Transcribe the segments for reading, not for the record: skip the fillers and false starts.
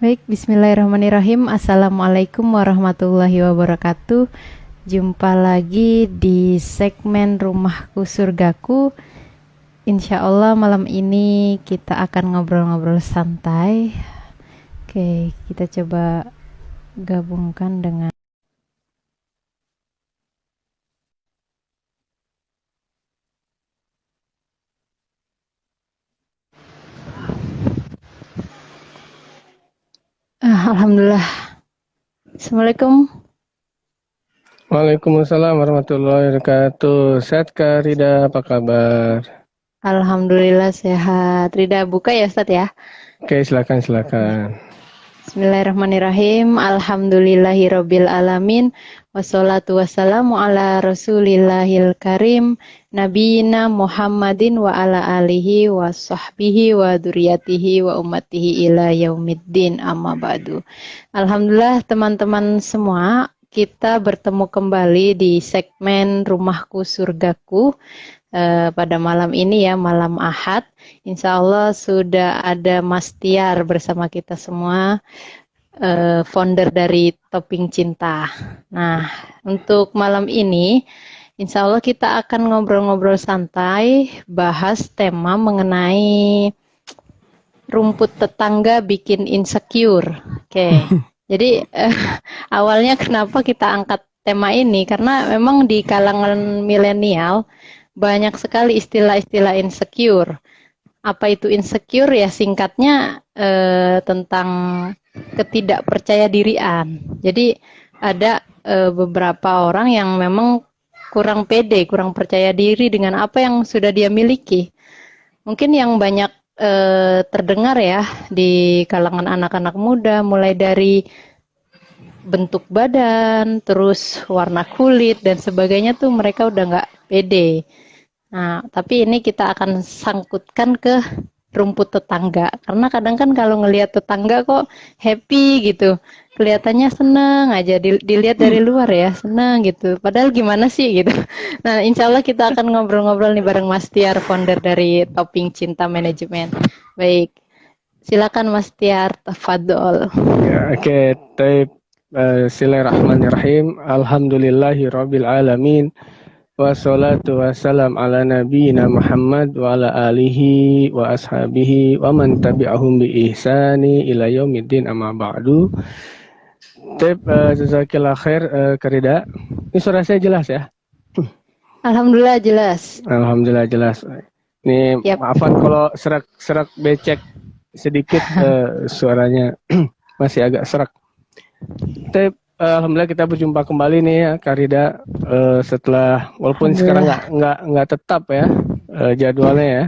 Baik, bismillahirrahmanirrahim. Assalamualaikum warahmatullahi wabarakatuh. Jumpa lagi di segmen Rumahku Surgaku. Insya Allah malam ini kita akan ngobrol-ngobrol santai. Oke, kita coba gabungkan dengan Alhamdulillah. Assalamualaikum. Waalaikumsalam warahmatullahi wabarakatuh. Sehat Kak Rida, apa kabar? Alhamdulillah sehat. Rida buka ya Ustadz ya. Oke, silakan. Bismillahirrahmanirrahim. Alhamdulillahirabbil alamin. Wassalatu wassalamu ala Rasulillahil karim nabiyina Muhammadin wa ala alihi wa sahbihi wa dzurriyyatihi wa ummatihi ila yaumiddin amma ba'du. Alhamdulillah teman-teman semua, kita bertemu kembali di segmen Rumahku Surgaku pada malam ini ya, malam Ahad. Insya Allah sudah ada Mas Tiar bersama kita semua, founder dari Topping Cinta. Nah, untuk malam ini, insya Allah kita akan ngobrol-ngobrol santai, bahas tema mengenai rumput tetangga bikin insecure. Oke, jadi awalnya kenapa kita angkat tema ini? Karena memang di kalangan milenial banyak sekali istilah-istilah insecure. Apa itu insecure? Ya singkatnya tentang ketidakpercayadirian. Jadi ada beberapa orang yang memang kurang pede, kurang percaya diri dengan apa yang sudah dia miliki. Mungkin yang banyak terdengar ya di kalangan anak-anak muda, mulai dari bentuk badan, terus warna kulit dan sebagainya tuh mereka udah nggak pede. Nah, tapi ini kita akan sangkutkan ke rumput tetangga. Karena kadang kan kalau ngelihat tetangga kok happy gitu. Kelihatannya seneng aja, dilihat dari luar ya, seneng gitu. Padahal gimana sih gitu. Nah, insya Allah kita akan ngobrol-ngobrol nih bareng Mas Tiar, founder dari Topping Cinta Manajemen. Baik, silakan Mas Tiar, tafadhol. Ya, oke, Bismillahirrahmanirrahim. Alhamdulillahirabbil alamin. Wassalatu wassalam ala nabiyyina Muhammad wa ala alihi wa ashabihi wa man tabi'ahum bi ihsani ila yaumiddin amma ba'du. Jazakillah khair Kak Rida. Ini suara saya jelas ya? Alhamdulillah jelas. Alhamdulillah jelas. Ini Yap. maafan kalau serak becek sedikit suaranya masih agak serak. Alhamdulillah kita berjumpa kembali nih ya Kak Rida, setelah walaupun sekarang nggak tetap ya jadwalnya ya,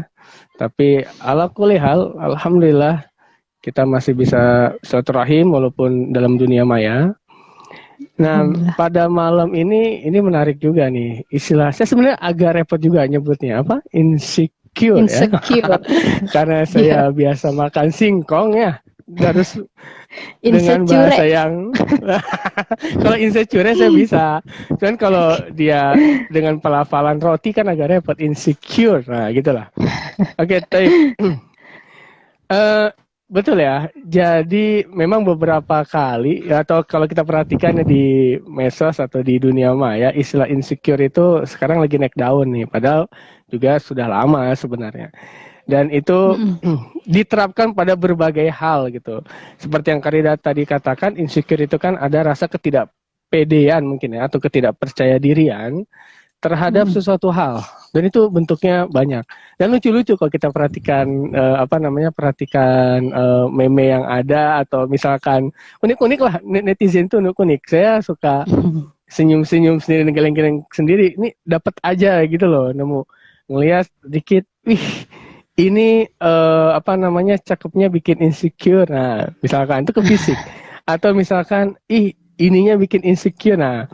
tapi ala kulli hal alhamdulillah kita masih bisa silaturahim walaupun dalam dunia maya. Nah, pada malam ini menarik juga nih istilah. Saya sebenarnya agak repot juga nyebutnya apa? Insecure. Ya. Karena saya biasa makan singkong ya. Harus dengan bahasa yang kalau insecure saya bisa, cuman kalau dia dengan pelafalan roti kan agak repot, insecure, nah gitulah. Oke, betul ya. Jadi memang beberapa kali atau kalau kita perhatikan di medsos atau di dunia maya, istilah insecure itu sekarang lagi naik daun nih, padahal juga sudah lama sebenarnya. Dan itu diterapkan pada berbagai hal gitu. Seperti yang Karida tadi katakan, insecure itu kan ada rasa ketidakpedean mungkin ya, atau ketidakpercayadirian terhadap sesuatu hal. Dan itu bentuknya banyak. Dan lucu-lucu kalau kita perhatikan perhatikan meme yang ada, atau misalkan unik-unik lah, netizen itu unik-unik. Saya suka senyum-senyum sendiri, geleng-geleng sendiri. Ini dapat aja gitu loh, nemu ngelihat dikit, wih ini cakepnya bikin insecure. Nah, misalkan itu ke fisik. Atau misalkan ininya bikin insecure. Nah,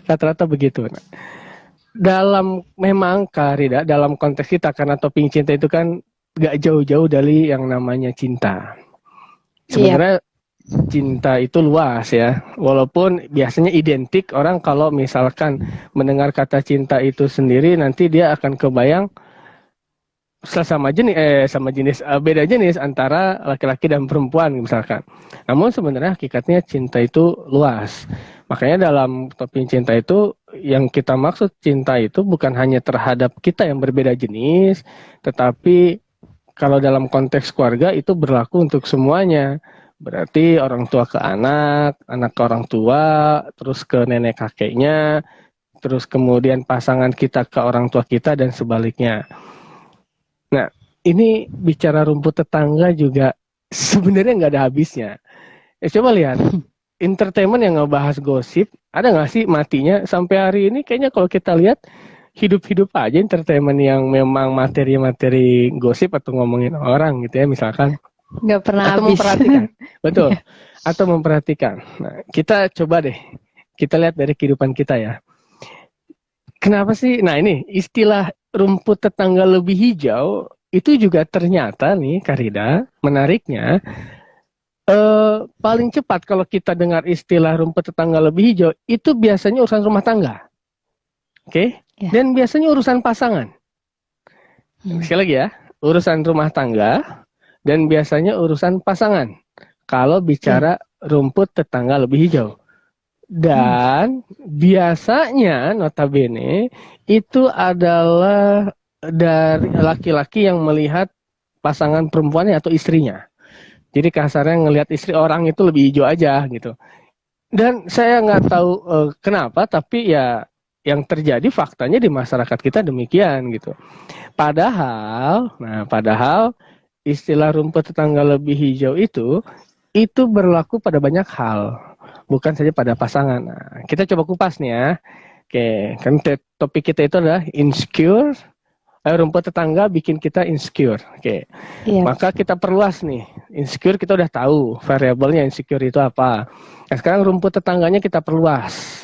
rata-rata begitu. Nah, memang Kak Rida, dalam konteks kita karena Topping Cinta itu kan gak jauh-jauh dari yang namanya cinta. Sebenarnya cinta itu luas ya. Walaupun biasanya identik orang kalau misalkan mendengar kata cinta itu sendiri, nanti dia akan kebayang beda jenis antara laki-laki dan perempuan misalkan. Namun sebenarnya hakikatnya cinta itu luas. Makanya dalam topik cinta itu yang kita maksud cinta itu bukan hanya terhadap kita yang berbeda jenis, tetapi kalau dalam konteks keluarga itu berlaku untuk semuanya. Berarti orang tua ke anak, anak ke orang tua, terus ke nenek kakeknya, terus kemudian pasangan kita ke orang tua kita dan sebaliknya. Nah, ini bicara rumput tetangga juga sebenarnya nggak ada habisnya. Coba lihat, entertainment yang ngebahas gosip, ada nggak sih matinya? Sampai hari ini kayaknya kalau kita lihat, hidup-hidup aja entertainment yang memang materi-materi gosip atau ngomongin orang gitu ya, misalkan. Nggak pernah Atau habis. memperhatikan, betul. Atau memperhatikan. Nah, kita coba deh, kita lihat dari kehidupan kita ya. Kenapa sih? Nah ini istilah rumput tetangga lebih hijau itu juga ternyata nih Karida, menariknya paling cepat kalau kita dengar istilah rumput tetangga lebih hijau itu biasanya urusan rumah tangga, oke? Ya. Dan biasanya urusan pasangan. Sekali lagi ya, urusan rumah tangga dan biasanya urusan pasangan. Kalau bicara rumput tetangga lebih hijau. Dan biasanya notabene itu adalah dari laki-laki yang melihat pasangan perempuannya atau istrinya. Jadi kasarnya ngelihat istri orang itu lebih hijau aja gitu. Dan saya nggak tahu kenapa, tapi ya yang terjadi faktanya di masyarakat kita demikian gitu. Padahal istilah rumput tetangga lebih hijau itu berlaku pada banyak hal. Bukan saja pada pasangan. Nah, kita coba kupas nih ya. Oke, kan topik kita itu adalah insecure. Rumput tetangga bikin kita insecure. Oke. Iya. Maka kita perluas nih. Insecure kita udah tahu variabelnya insecure itu apa. Nah, sekarang rumput tetangganya kita perluas.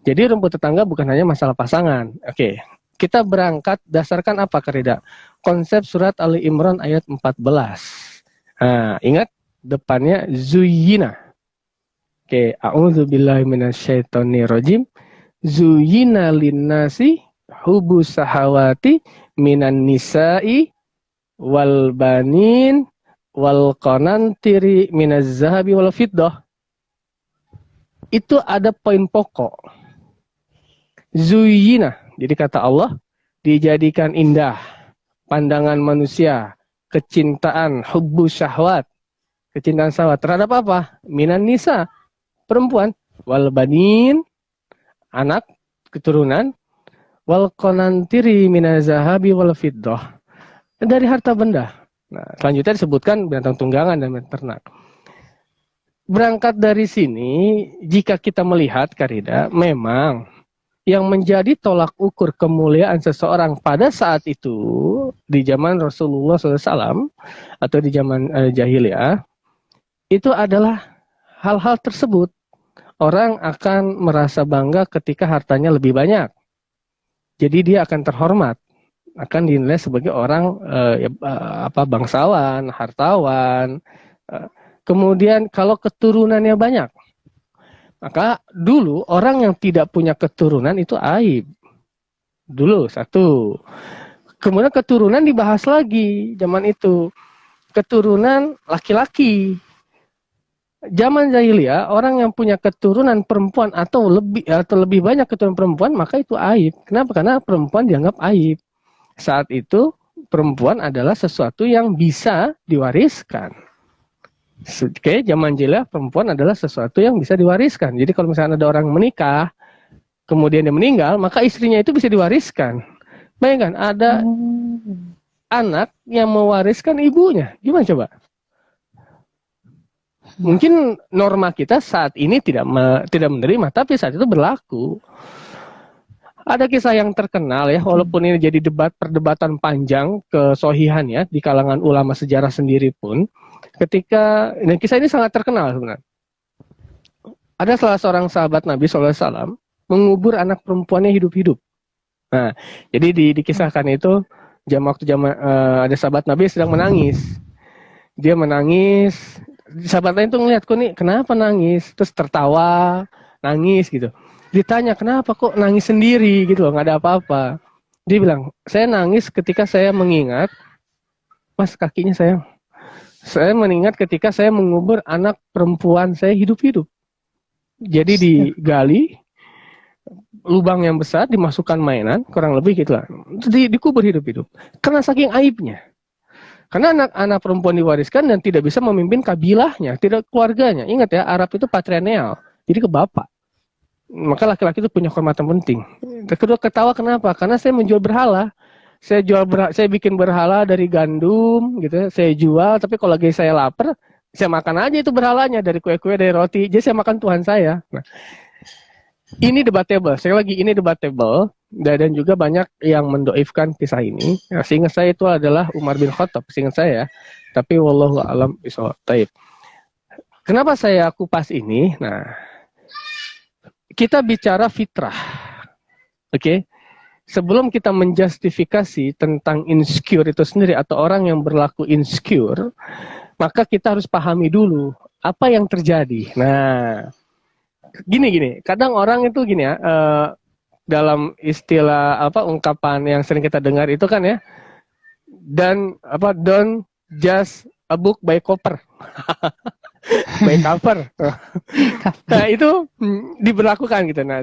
Jadi rumput tetangga bukan hanya masalah pasangan. Oke. Kita berangkat dasarkan apa, Karida? Konsep surat Ali Imran ayat 14. Nah, ingat depannya zuyina. Oke, a'udzubillahi minasyaitonirrajim. Zuyina linnasi hubus sahawati minan nisa'i wal banin wal qanantiri minaz zahabi wal fiddah. Itu ada poin pokok. Zuyina, jadi kata Allah, dijadikan indah pandangan manusia, kecintaan hubbus syahwat, kecintaan syahwat terhadap apa? Minan nisa, perempuan, wal banin, anak, keturunan, wal qanantiri minaz zahabi wal fiddah, dari harta benda. Nah, selanjutnya disebutkan binatang tunggangan dan ternak. Berangkat dari sini, jika kita melihat, Karida, memang yang menjadi tolak ukur kemuliaan seseorang pada saat itu, di zaman Rasulullah SAW, atau di zaman jahiliyah, itu adalah hal-hal tersebut. Orang akan merasa bangga ketika hartanya lebih banyak. Jadi dia akan terhormat, akan dinilai sebagai orang bangsawan, hartawan. Kemudian kalau keturunannya banyak, maka dulu orang yang tidak punya keturunan itu aib. Dulu satu. Kemudian keturunan dibahas lagi zaman itu. Keturunan laki-laki. Zaman jahiliyah, orang yang punya keturunan perempuan atau lebih banyak keturunan perempuan, maka itu aib. Kenapa? Karena perempuan dianggap aib. Saat itu perempuan adalah sesuatu yang bisa diwariskan. Oke, zaman jahiliyah perempuan adalah sesuatu yang bisa diwariskan. Jadi kalau misalnya ada orang menikah, kemudian dia meninggal, maka istrinya itu bisa diwariskan. Bayangkan ada anak yang mewariskan ibunya. Gimana coba? Mungkin norma kita saat ini tidak menerima, tapi saat itu berlaku. Ada kisah yang terkenal ya, walaupun ini jadi perdebatan panjang kesohihan ya di kalangan ulama sejarah sendiri pun, dan kisah ini sangat terkenal sebenarnya. Ada salah seorang sahabat Nabi SAW mengubur anak perempuannya hidup-hidup. Nah, jadi dikisahkan itu ada sahabat Nabi sedang menangis. Dia menangis. Sahabat lain tuh ngeliat, kok nih kenapa nangis? Terus tertawa, nangis gitu. Ditanya, kenapa kok nangis sendiri gitu loh, nggak ada apa-apa. Dia bilang, saya nangis ketika saya mengingat Mas kakinya sayang. Saya mengingat ketika saya mengubur anak perempuan saya hidup-hidup. Jadi digali, lubang yang besar, dimasukkan mainan, kurang lebih gitu lah. Dikubur hidup-hidup. Karena saking aibnya. Karena anak-anak perempuan diwariskan dan tidak bisa memimpin kabilahnya, tidak keluarganya. Ingat ya, Arab itu patrilineal, jadi ke bapak. Maka laki-laki itu punya kehormatan penting. Kedua, ketawa kenapa? Karena saya menjual berhala. Saya bikin berhala dari gandum gitu, saya jual, tapi kalau lagi saya lapar, saya makan aja itu berhalanya dari kue-kue, dari roti. Jadi saya makan Tuhan saya. Nah, ini debatable. Saya lagi ini debatable dan juga banyak yang mendoifkan kisah ini. Nah, seingat saya itu adalah Umar bin Khattab, seingat saya. Tapi wallahu a'lam bishawab. Kenapa saya kupas ini? Nah, kita bicara fitrah. Oke. Sebelum kita menjustifikasi tentang insecure itu sendiri atau orang yang berlaku insecure, maka kita harus pahami dulu apa yang terjadi. Nah, gini, kadang orang itu gini ya, dalam istilah ungkapan yang sering kita dengar itu kan ya, don't judge a book by cover. By cover. Nah, itu diberlakukan gitu. Nah,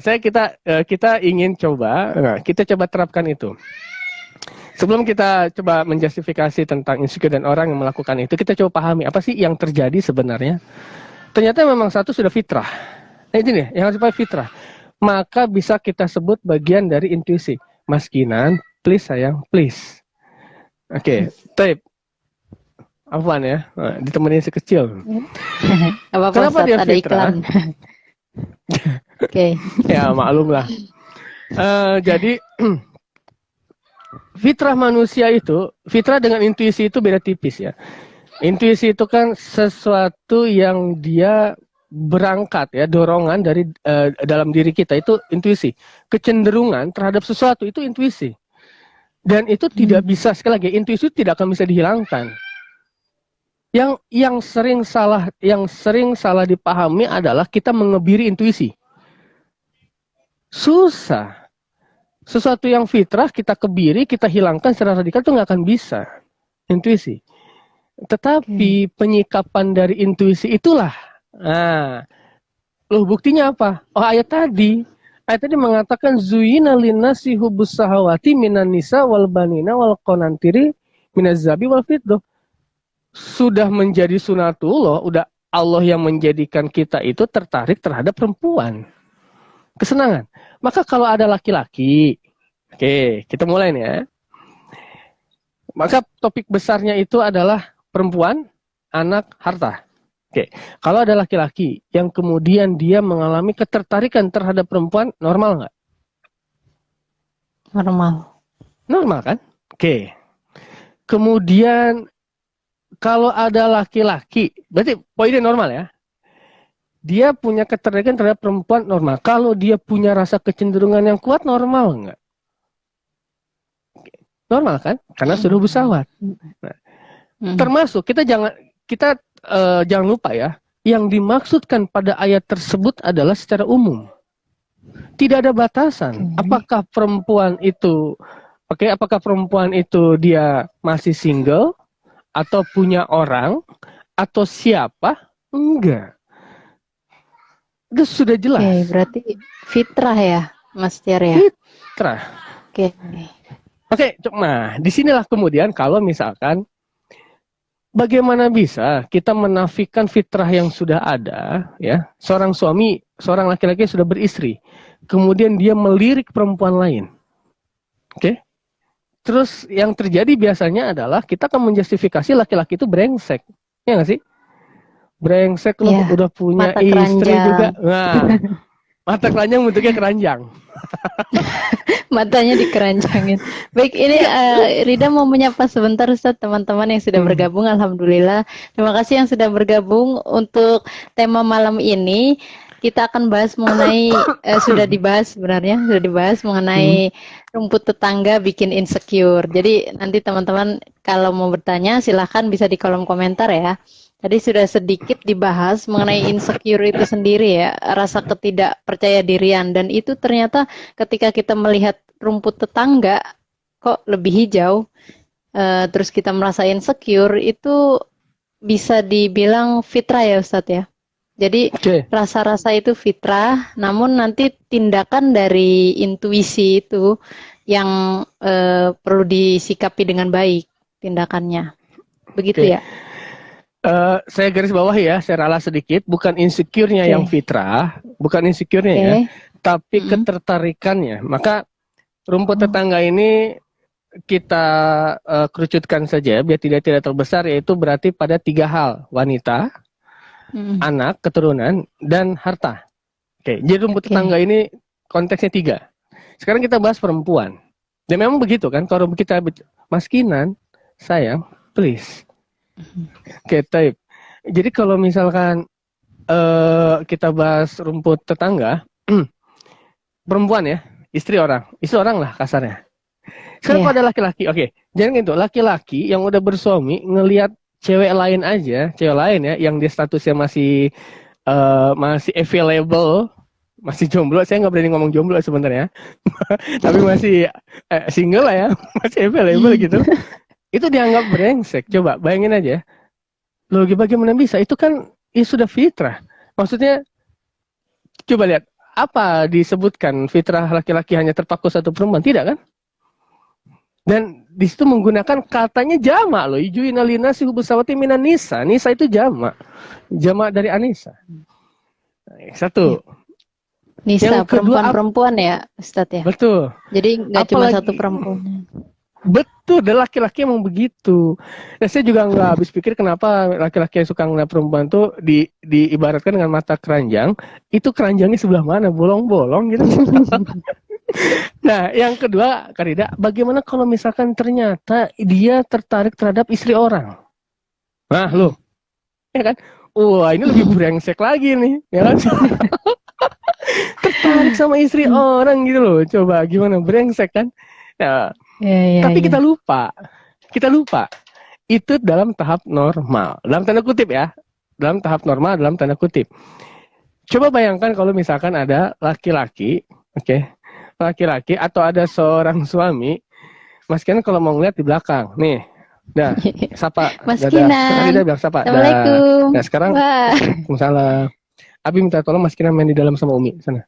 kita ingin coba, kita coba terapkan itu. Sebelum kita coba menjustifikasi tentang insecure dan orang yang melakukan itu, kita coba pahami apa sih yang terjadi sebenarnya. Ternyata memang satu sudah fitrah. Nah, ini nih, yang harus fitrah. Maka bisa kita sebut bagian dari intuisi. Mas Kinan, please sayang, please. Oke, tape. Afwan ya, ditemenin si kecil. Kenapa dia fitrah? Oke. Ya maklum lah. Jadi fitrah manusia itu, fitrah dengan intuisi itu beda tipis ya. Intuisi itu kan sesuatu yang dia berangkat ya, dorongan dari dalam diri kita, itu intuisi. Kecenderungan terhadap sesuatu itu intuisi. Dan itu tidak bisa, sekali lagi, intuisi tidak akan bisa dihilangkan. Yang sering salah dipahami adalah kita mengebiri intuisi. Susah. Sesuatu yang fitrah kita kebiri, kita hilangkan secara radikal itu nggak akan bisa. Intuisi. Tetapi penyikapan dari intuisi itulah. Nah, loh buktinya apa? Oh, ayat tadi mengatakan zuyina linnasi hubbus sahawati minan nisa wal banina wal qanantiri minaz zabi wal fiddah. Sudah menjadi sunatullah, udah Allah yang menjadikan kita itu tertarik terhadap perempuan. Kesenangan. Maka kalau ada laki-laki, oke, kita mulai nih ya. Maka topik besarnya itu adalah perempuan, anak, harta. Oke, kalau ada laki-laki yang kemudian dia mengalami ketertarikan terhadap perempuan, normal nggak? Normal. Normal kan? Oke. Kemudian kalau ada laki-laki, berarti poinnya normal ya. Dia punya ketertarikan terhadap perempuan, normal. Kalau dia punya rasa kecenderungan yang kuat, normal nggak? Normal kan? Karena sudah bersawat. Nah, termasuk kita jangan lupa ya, yang dimaksudkan pada ayat tersebut adalah secara umum. Tidak ada batasan. Apakah perempuan itu dia masih single atau punya orang atau siapa? Enggak. Itu sudah jelas. Oke, berarti fitrah ya, Mas Tiar ya? Fitrah. Oke, nah disinilah kemudian kalau misalkan bagaimana bisa kita menafikan fitrah yang sudah ada, ya, seorang suami, seorang laki-laki sudah beristri, kemudian dia melirik perempuan lain. Oke? Terus yang terjadi biasanya adalah kita akan menjustifikasi laki-laki itu brengsek. Ya nggak sih? Brengsek loh, udah punya mata istri keranjang juga. Nah, mata keranjang bentuknya keranjang. Matanya dikeranjangin. Baik, ini Rida mau menyapa sebentar Ustaz teman-teman yang sudah bergabung. Alhamdulillah. Terima kasih yang sudah bergabung untuk tema malam ini. Kita akan bahas mengenai sudah dibahas mengenai rumput tetangga bikin insecure. Jadi nanti teman-teman kalau mau bertanya silahkan bisa di kolom komentar ya. Tadi sudah sedikit dibahas mengenai insecure itu sendiri ya, rasa ketidakpercaya dirian, dan itu ternyata ketika kita melihat rumput tetangga kok lebih hijau, terus kita merasa insecure, itu bisa dibilang fitrah ya Ustadz ya. Jadi Oke. rasa-rasa itu fitrah, namun nanti tindakan dari intuisi itu yang perlu disikapi dengan baik tindakannya. Begitu Oke. ya? Saya garis bawahi ya, saya ralah sedikit, bukan insecure-nya yang Oke, fitrah, bukan insecure-nya ya, oke. tapi Mm-mm. ketertarikannya. Maka rumput Oh, tetangga ini kita kerucutkan saja biar tidak terbesar, yaitu berarti pada 3 hal: wanita, mm-mm. anak, keturunan, dan harta. Oke, jadi rumput Oke. tetangga ini konteksnya 3. Sekarang kita bahas perempuan. Dan memang begitu kan, kalau kita Mas Kinan, sayang, please. Oke, type. Jadi kalau misalkan kita bahas rumput tetangga, perempuan ya, istri orang lah kasarnya. Sekarang kalau Iya. ada laki-laki, oke, jangan gitu, laki-laki yang udah bersuami ngelihat cewek lain aja, cewek lain ya, yang dia statusnya masih available, masih jomblo. Saya nggak berani ngomong jomblo sebenarnya, tapi masih single lah ya, masih available gitu. Itu dianggap brengsek. Coba bayangin aja, loh bagaimana bisa? Itu kan ya sudah fitrah. Maksudnya, coba lihat, apa disebutkan fitrah laki-laki hanya terpaku satu perempuan? Tidak kan? Dan di situ menggunakan katanya jamak loh. Ijuina linasi hubusawati minan nisa. Nisa itu jamak. Jamak dari Anisa. Iya. Satu. Nisa, Yang kedua, perempuan-perempuan ya Ustadz ya? betul. Jadi nggak cuma satu Apalagi, perempuan. betul, dan laki-laki emang begitu. Dan saya juga nggak habis pikir kenapa laki-laki yang suka ngeliat perempuan tuh diibaratkan dengan mata keranjang. Itu keranjangnya sebelah mana? Bolong-bolong gitu. Nah, yang kedua, Karida, bagaimana kalau misalkan ternyata dia tertarik terhadap istri orang? Nah, Mm. lo, ya kan? Wah, ini lebih brengsek lagi nih, ya kan? Tertarik sama istri orang gitu loh. Coba gimana, brengsek kan? Nah, Iya, iya, tapi iya. kita lupa. Itu dalam tahap normal, dalam tanda kutip ya. Dalam tahap normal, dalam tanda kutip. Coba bayangkan kalau misalkan ada laki-laki, oke, laki-laki atau ada seorang suami. Mas Ken kalau mau ngeliat di belakang, nih, dah, sapa, Mas dadah. Tadi dia Kinan, bilang sapa, dah. Assalamualaikum. Nah sekarang, Wah. Waalaikumsalam. Abi minta tolong Mas Kinan main di dalam sama Umi sana.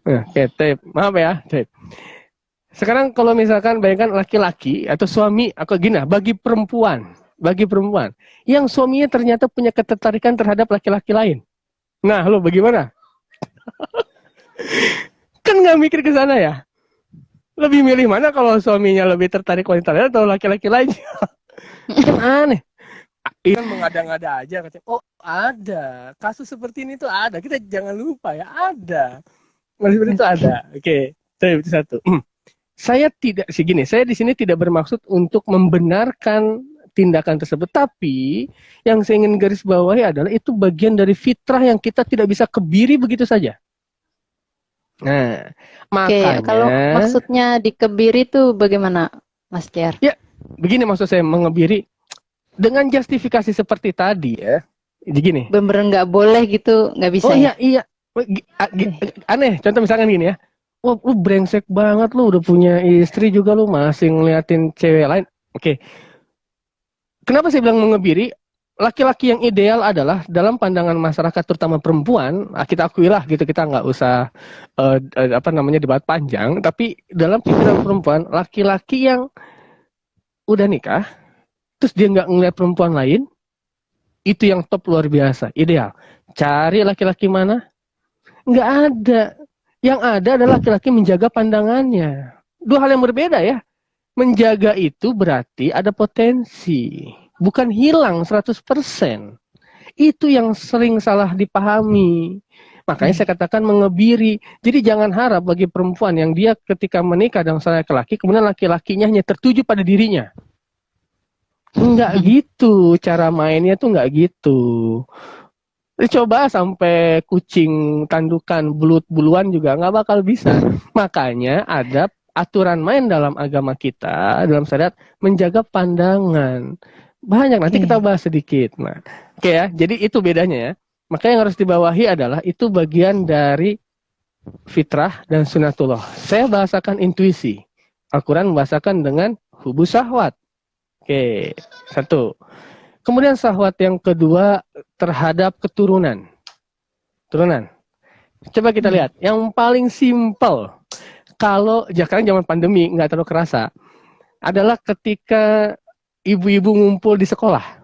Nah, oke, tape. Maaf ya, tape. Sekarang kalau misalkan bayangkan laki-laki atau suami, atau gini, bagi perempuan, yang suaminya ternyata punya ketertarikan terhadap laki-laki lain. Nah, lo bagaimana? Kan nggak mikir ke sana ya? Lebih milih mana kalau suaminya lebih tertarik wanita lain atau laki-laki lain? Kan aneh. Ini kan mengada-ngada aja katanya. Oh, ada. Kasus seperti ini tuh ada. Kita jangan lupa ya, ada. Kasus seperti itu ada. Oke, itu satu. Saya tidak segini. Saya di sini tidak bermaksud untuk membenarkan tindakan tersebut, tapi yang saya ingin garis bawahi adalah itu bagian dari fitrah yang kita tidak bisa kebiri begitu saja. Nah, Oke, kalau makanya maksudnya dikebiri itu bagaimana, Mas Tiar? ya begini maksud saya mengebiri dengan justifikasi seperti tadi ya. Begini. Bener-bener nggak boleh gitu, nggak bisa Oh ya? iya iya. Aneh. Contoh misalkan gini ya. Wah, lu brengsek banget, lu udah punya istri juga lu masih ngeliatin cewek lain. Oke. Kenapa saya bilang mengebiri? Laki-laki yang ideal adalah dalam pandangan masyarakat terutama perempuan, kita akuilah gitu, kita nggak usah debat panjang, tapi dalam pikiran perempuan, laki-laki yang udah nikah terus dia nggak ngeliat perempuan lain, itu yang top, luar biasa, ideal. Cari laki-laki mana? Nggak ada. Yang ada adalah laki-laki menjaga pandangannya. Dua hal yang berbeda ya. Menjaga itu berarti ada potensi. Bukan hilang 100%. Itu yang sering salah dipahami. Makanya saya katakan mengebiri. Jadi jangan harap bagi perempuan yang dia ketika menikah dengan seorang laki-laki, kemudian laki-lakinya hanya tertuju pada dirinya. Enggak gitu. Cara mainnya tuh enggak gitu. Coba sampai kucing tandukan belut buluan juga nggak bakal bisa. Makanya ada aturan main dalam agama kita, dalam syariat, menjaga pandangan. Banyak, nanti kita bahas sedikit. Nah, oke ya, jadi itu bedanya ya. Maka yang harus dibawahi adalah itu bagian dari fitrah dan sunatullah. Saya bahasakan intuisi. Al-Quran membahasakan dengan hubus syahwat. Oke, satu. Kemudian syahwat yang kedua terhadap keturunan. Turunan. Coba kita lihat. Yang paling simpel, kalau sekarang zaman pandemi nggak terlalu kerasa, adalah ketika ibu-ibu ngumpul di sekolah.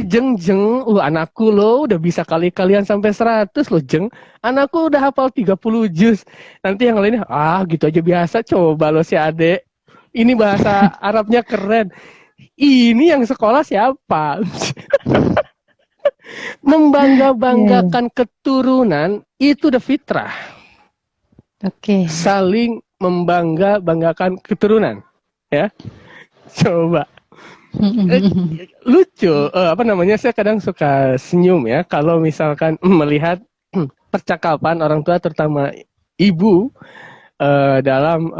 Jeng, anakku lo udah bisa kali-kalian sampai 100 loh, Jeng. Anakku udah hafal 30 juz. Nanti yang lainnya, gitu aja biasa, coba lo si adek. Ini bahasa Arabnya keren. Ini yang sekolah siapa? Membangga-banggakan keturunan itu udah fitrah. Oke. Saling membangga-banggakan keturunan. Ya. Coba. Lucu, saya kadang suka senyum ya kalau misalkan melihat percakapan orang tua terutama ibu dalam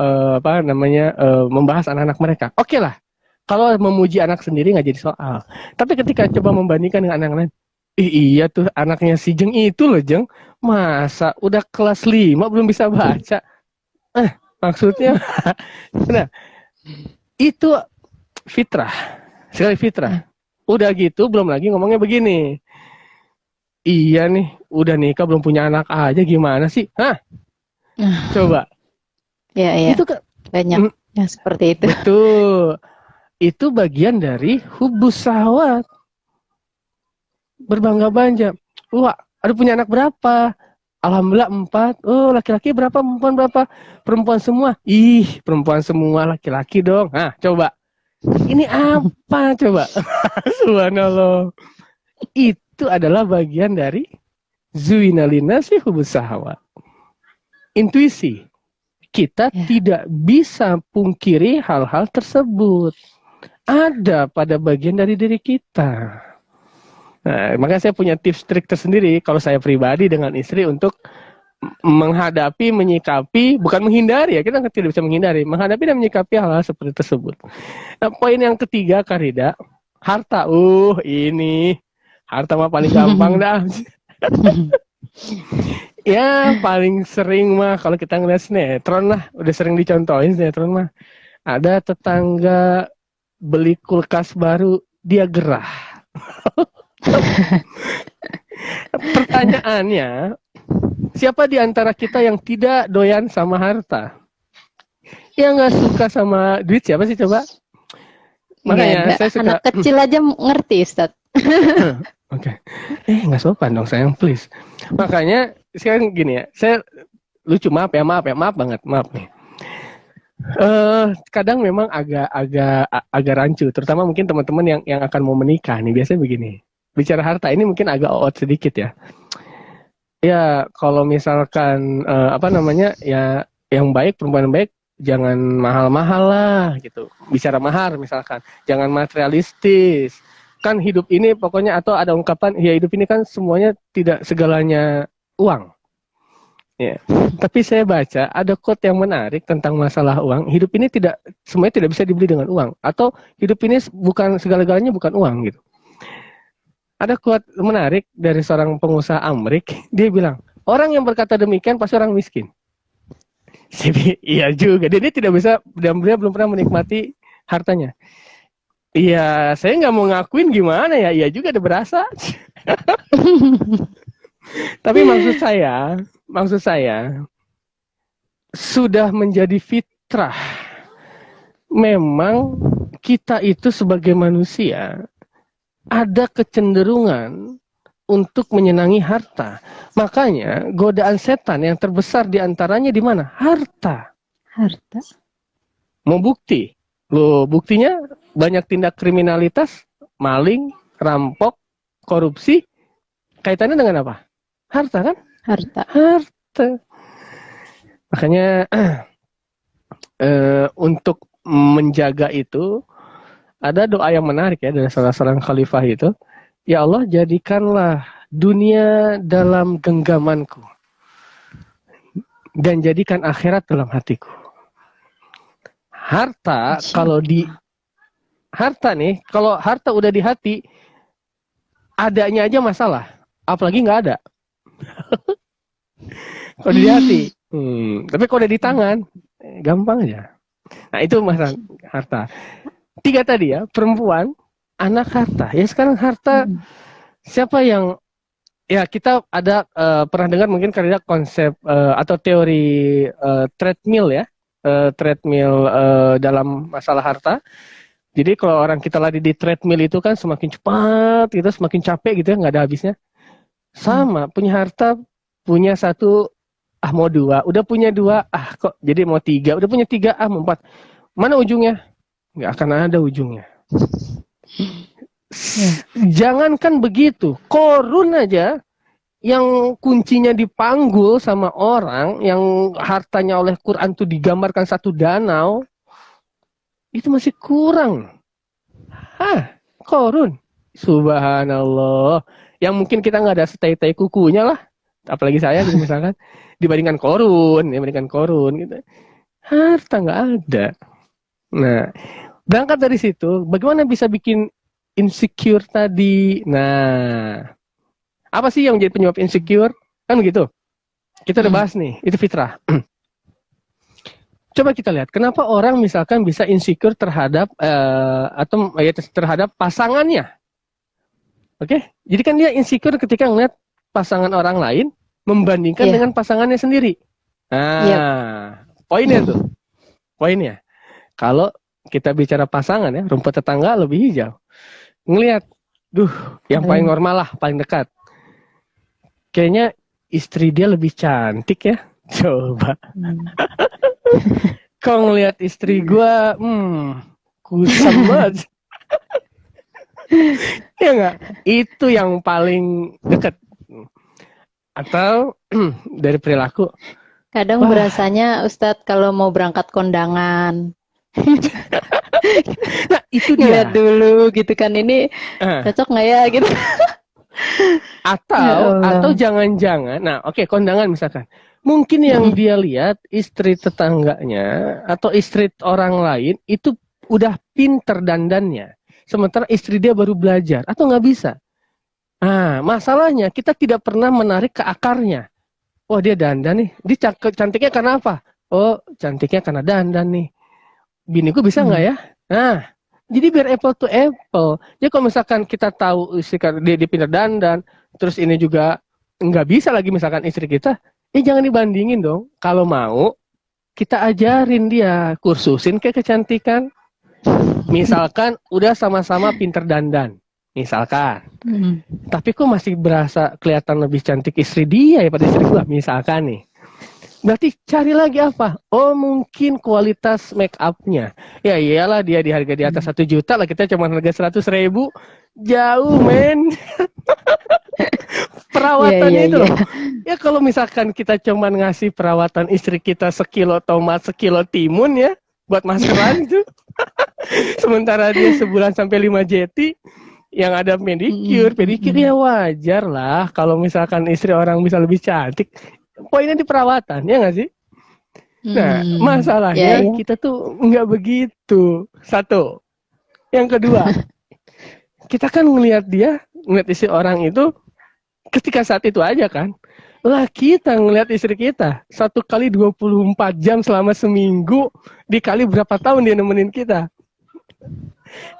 membahas anak-anak mereka. Oke lah, kalau memuji anak sendiri nggak jadi soal. Tapi ketika coba membandingkan dengan anak lain, iya tuh anaknya si Jeng itu loh, Jeng, masa udah kelas 5 belum bisa baca. Maksudnya nah, itu fitrah. Sekali fitrah. Udah gitu belum lagi ngomongnya begini. Iya nih, udah nikah belum punya anak aja gimana sih? Coba. Ya. Itu banyak yang seperti itu. Betul. Itu bagian dari hubus syahwat. Berbangga-bangga. Wah, ada punya anak berapa? Alhamdulillah 4. Oh, laki-laki berapa? Perempuan berapa? Perempuan semua. Perempuan semua, laki-laki dong. Coba. Ini apa coba? Subhanallah. Itu adalah bagian dari zuina linnasi hubus syahwat. Intuisi. Kita tidak bisa pungkiri hal-hal tersebut. Ada pada bagian dari diri kita. Nah, makanya saya punya tips trik tersendiri kalau saya pribadi dengan istri untuk menghadapi, menyikapi, bukan menghindari ya, kita tidak bisa menghindari, menghadapi dan menyikapi hal-hal seperti tersebut. Nah, poin yang ketiga, Karida, harta. Ini harta mah paling gampang dah. Ya, paling sering mah kalau kita ngeliat sinetron lah, udah sering dicontohin sinetron mah. Ada tetangga beli kulkas baru, dia gerah. Pertanyaannya, siapa di antara kita yang tidak doyan sama harta? Yang nggak suka sama duit siapa sih coba? Makanya saya suka. Anak kecil aja ngerti, Ustaz. Oke. Nggak sopan dong sayang, please. Makanya sekarang gini ya, saya lucu maaf banget, maaf nih. Kadang memang agak rancu, terutama mungkin teman-teman yang akan mau menikah nih, biasanya begini. Bicara harta ini mungkin agak out sedikit ya. Ya, kalau misalkan ya yang baik, perempuan baik, jangan mahal-mahal lah gitu. Bicara mahar misalkan, jangan materialistis. Kan hidup ini pokoknya, atau ada ungkapan, ya hidup ini kan semuanya tidak segalanya uang. Ya. Tapi saya baca ada quote yang menarik tentang masalah uang. Hidup ini semuanya tidak bisa dibeli dengan uang, atau hidup ini bukan segala-galanya bukan uang gitu. Ada quote menarik dari seorang pengusaha Amrik, dia bilang, orang yang berkata demikian pasti orang miskin. Jadi iya juga, dia tidak bisa, dia belum pernah menikmati hartanya. Iya, saya nggak mau ngakuin gimana ya, iya juga ada berasa. Tapi maksud saya, sudah menjadi fitrah. Memang kita itu sebagai manusia, ada kecenderungan untuk menyenangi harta. Makanya godaan setan yang terbesar diantaranya di mana? Harta. Mau bukti? Loh, buktinya banyak tindak kriminalitas, maling, rampok, korupsi. Kaitannya dengan apa? Harta kan? Harta. Makanya untuk menjaga itu, ada doa yang menarik ya dari salah seorang khalifah itu. Ya Allah, jadikanlah dunia dalam genggamanku dan jadikan akhirat dalam hatiku. Harta, kalau harta udah di hati, adanya aja masalah, apalagi nggak ada. Kalau di hati, tapi kalau udah di tangan, gampang aja. Nah itu masalah harta. 3 tadi ya, perempuan, anak, harta. Ya sekarang harta, siapa yang, ya kita ada pernah dengar mungkin karena konsep atau teori treadmill ya, treadmill dalam masalah harta. Jadi kalau orang kita lari di treadmill itu kan semakin cepat gitu, semakin capek gitu ya, nggak ada habisnya. Sama, punya harta, punya 1, mau 2, udah punya 2, kok jadi mau 3, udah punya 3, mau 4. Mana ujungnya? Nggak akan ada ujungnya. Jangankan begitu, Korun aja yang kuncinya dipanggul sama orang, yang hartanya oleh Quran tuh digambarkan 1 danau, itu masih kurang. Korun. Subhanallah. Yang mungkin kita nggak ada setai-tai kukunya lah. Apalagi saya gitu misalkan. Dibandingkan Korun gitu. Harta nggak ada. Nah, berangkat dari situ, bagaimana bisa bikin insecure tadi? Nah, apa sih yang menjadi penyebab insecure? Kan begitu. Kita udah bahas nih, itu fitrah. Coba kita lihat, kenapa orang misalkan bisa insecure terhadap atau ya, terhadap pasangannya. Oke? Jadi kan dia insecure ketika ngeliat pasangan orang lain membandingkan dengan pasangannya sendiri. Nah, poinnya tuh. Poinnya. Kalau kita bicara pasangan ya, rumput tetangga lebih hijau. Ngelihat, yang paling normal lah, paling dekat. Kayaknya istri dia lebih cantik ya. Coba. Kau ngelihat istri gua, kusam banget. Ya nggak? Itu yang paling dekat. Atau dari perilaku. Kadang berasanya Ustadz kalau mau berangkat kondangan. Nah, itu dia. Lihat dulu gitu kan, ini cocok nggak ya gitu. Atau jangan-jangan, nah oke, kondangan misalkan. Mungkin yang dia lihat istri tetangganya atau istri orang lain itu udah pinter dandannya. Sementara istri dia baru belajar atau nggak bisa. Nah, masalahnya kita tidak pernah menarik ke akarnya. Oh, dia dandan nih. Dia cantiknya karena apa? Oh, cantiknya karena dandan nih. Biniku bisa nggak ya? Nah, jadi biar apple to apple. Jadi kalau misalkan kita tahu dia pintar dandan, terus ini juga nggak bisa lagi misalkan istri kita, jangan dibandingin dong. Kalau mau, kita ajarin dia, kursusin kayak kecantikan. Misalkan udah sama-sama pintar dandan, misalkan. Tapi kok masih berasa kelihatan lebih cantik istri dia ya pada istri gua, misalkan nih. Berarti cari lagi apa? Oh, mungkin kualitas make up-nya. Ya iyalah, dia di harga di atas 1 juta lah, kita cuma harga 100.000. Jauh, men. Perawatannya itu loh. Ya kalau misalkan kita cuma ngasih perawatan istri kita 1 kilo tomat, 1 kilo timun ya, buat maskeran itu. Sementara dia sebulan sampai 5 jeti, yang ada pedicure ya wajar lah. Kalau misalkan istri orang bisa lebih cantik, poinnya di perawatan, ya nggak sih? Nah, masalahnya kita tuh nggak begitu. 1. Yang kedua, kita kan ngelihat istri orang itu ketika saat itu aja kan. Lah kita ngelihat istri kita 1 kali 24 jam selama seminggu, dikali berapa tahun dia nemenin kita.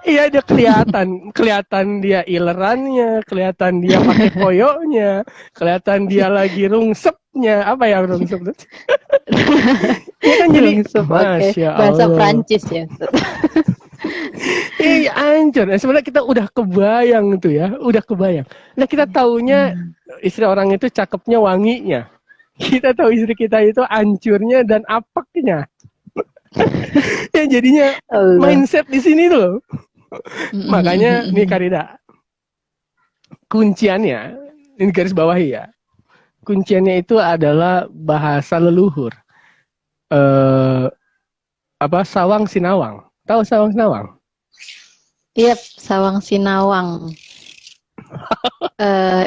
Iya, dia kelihatan dia ilerannya, kelihatan dia pakai koyoknya, kelihatan dia lagi rungsepnya. Apa ya rungsep? Ini kan jadi Masya Allah. Bahasa Prancis ya. Iya, anjir. Sebenarnya kita udah kebayang tuh ya, udah kebayang. Nah, kita taunya istri orang itu cakepnya, wanginya. Kita tahu istri kita itu hancurnya dan apeknya. Ya jadinya mindset di sini loh. Makanya nih Karida, kunciannya ini garis bawahi ya. Kunciannya itu adalah bahasa leluhur. Sawang Sinawang. Tahu Sawang Sinawang? Iya, Sawang Sinawang.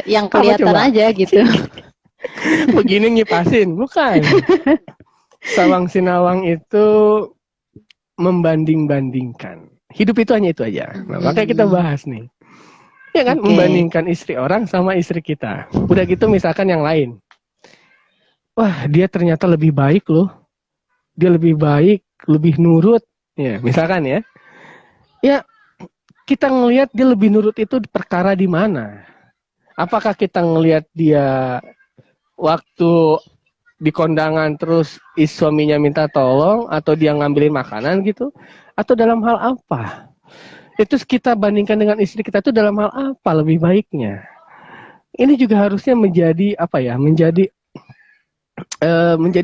Yang kelihatan aja gitu. Begini ngipasin, bukan. Sawang Sinawang itu membanding-bandingkan. Hidup itu hanya itu aja. Nah, makanya kita bahas nih. Ya kan, membandingkan istri orang sama istri kita. Udah gitu misalkan yang lain. Wah, dia ternyata lebih baik loh. Dia lebih baik lebih nurut, ya misalkan ya, ya kita ngelihat dia lebih nurut itu perkara di mana? Apakah kita ngelihat dia waktu di kondangan terus suaminya minta tolong atau dia ngambilin makanan gitu, atau dalam hal apa? Itu kita bandingkan dengan istri kita itu dalam hal apa lebih baiknya? Ini juga harusnya menjadi apa ya? Menjadi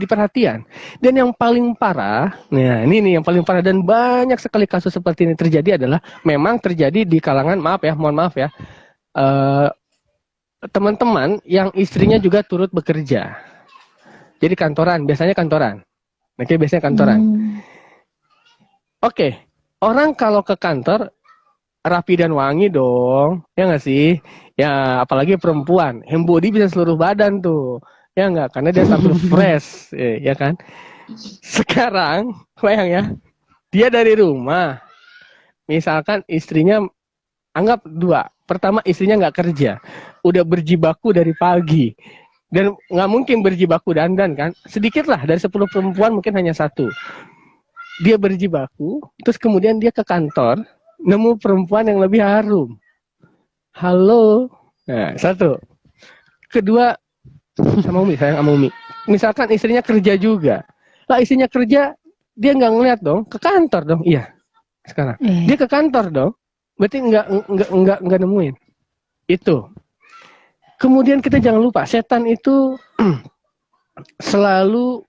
perhatian. Dan yang paling parah, nah ini nih yang paling parah dan banyak sekali kasus seperti ini terjadi adalah memang terjadi di kalangan mohon maaf ya, teman-teman yang istrinya juga turut bekerja. Jadi kantoran, biasanya kantoran. Oke, biasanya kantoran. Oke, orang kalau ke kantor rapi dan wangi dong, ya nggak sih? Ya apalagi perempuan, hand body bisa seluruh badan tuh, ya nggak? Karena dia tampil fresh, ya kan? Sekarang, bayang ya, dia dari rumah, misalkan istrinya anggap 2. Pertama istrinya nggak kerja, udah berjibaku dari pagi. Dan nggak mungkin berjibaku dandan kan? Sedikit lah, dari 10 perempuan mungkin hanya 1. Dia berjibaku, terus kemudian dia ke kantor, nemu perempuan yang lebih harum. Halo. Nah, 1. Kedua, sama Umi, sayang sama Umi. Misalkan istrinya kerja juga. Lah istrinya kerja, dia nggak ngeliat dong, ke kantor dong. Iya, sekarang. Dia ke kantor dong. Berarti nggak nemuin. Itu. Kemudian kita jangan lupa, setan itu selalu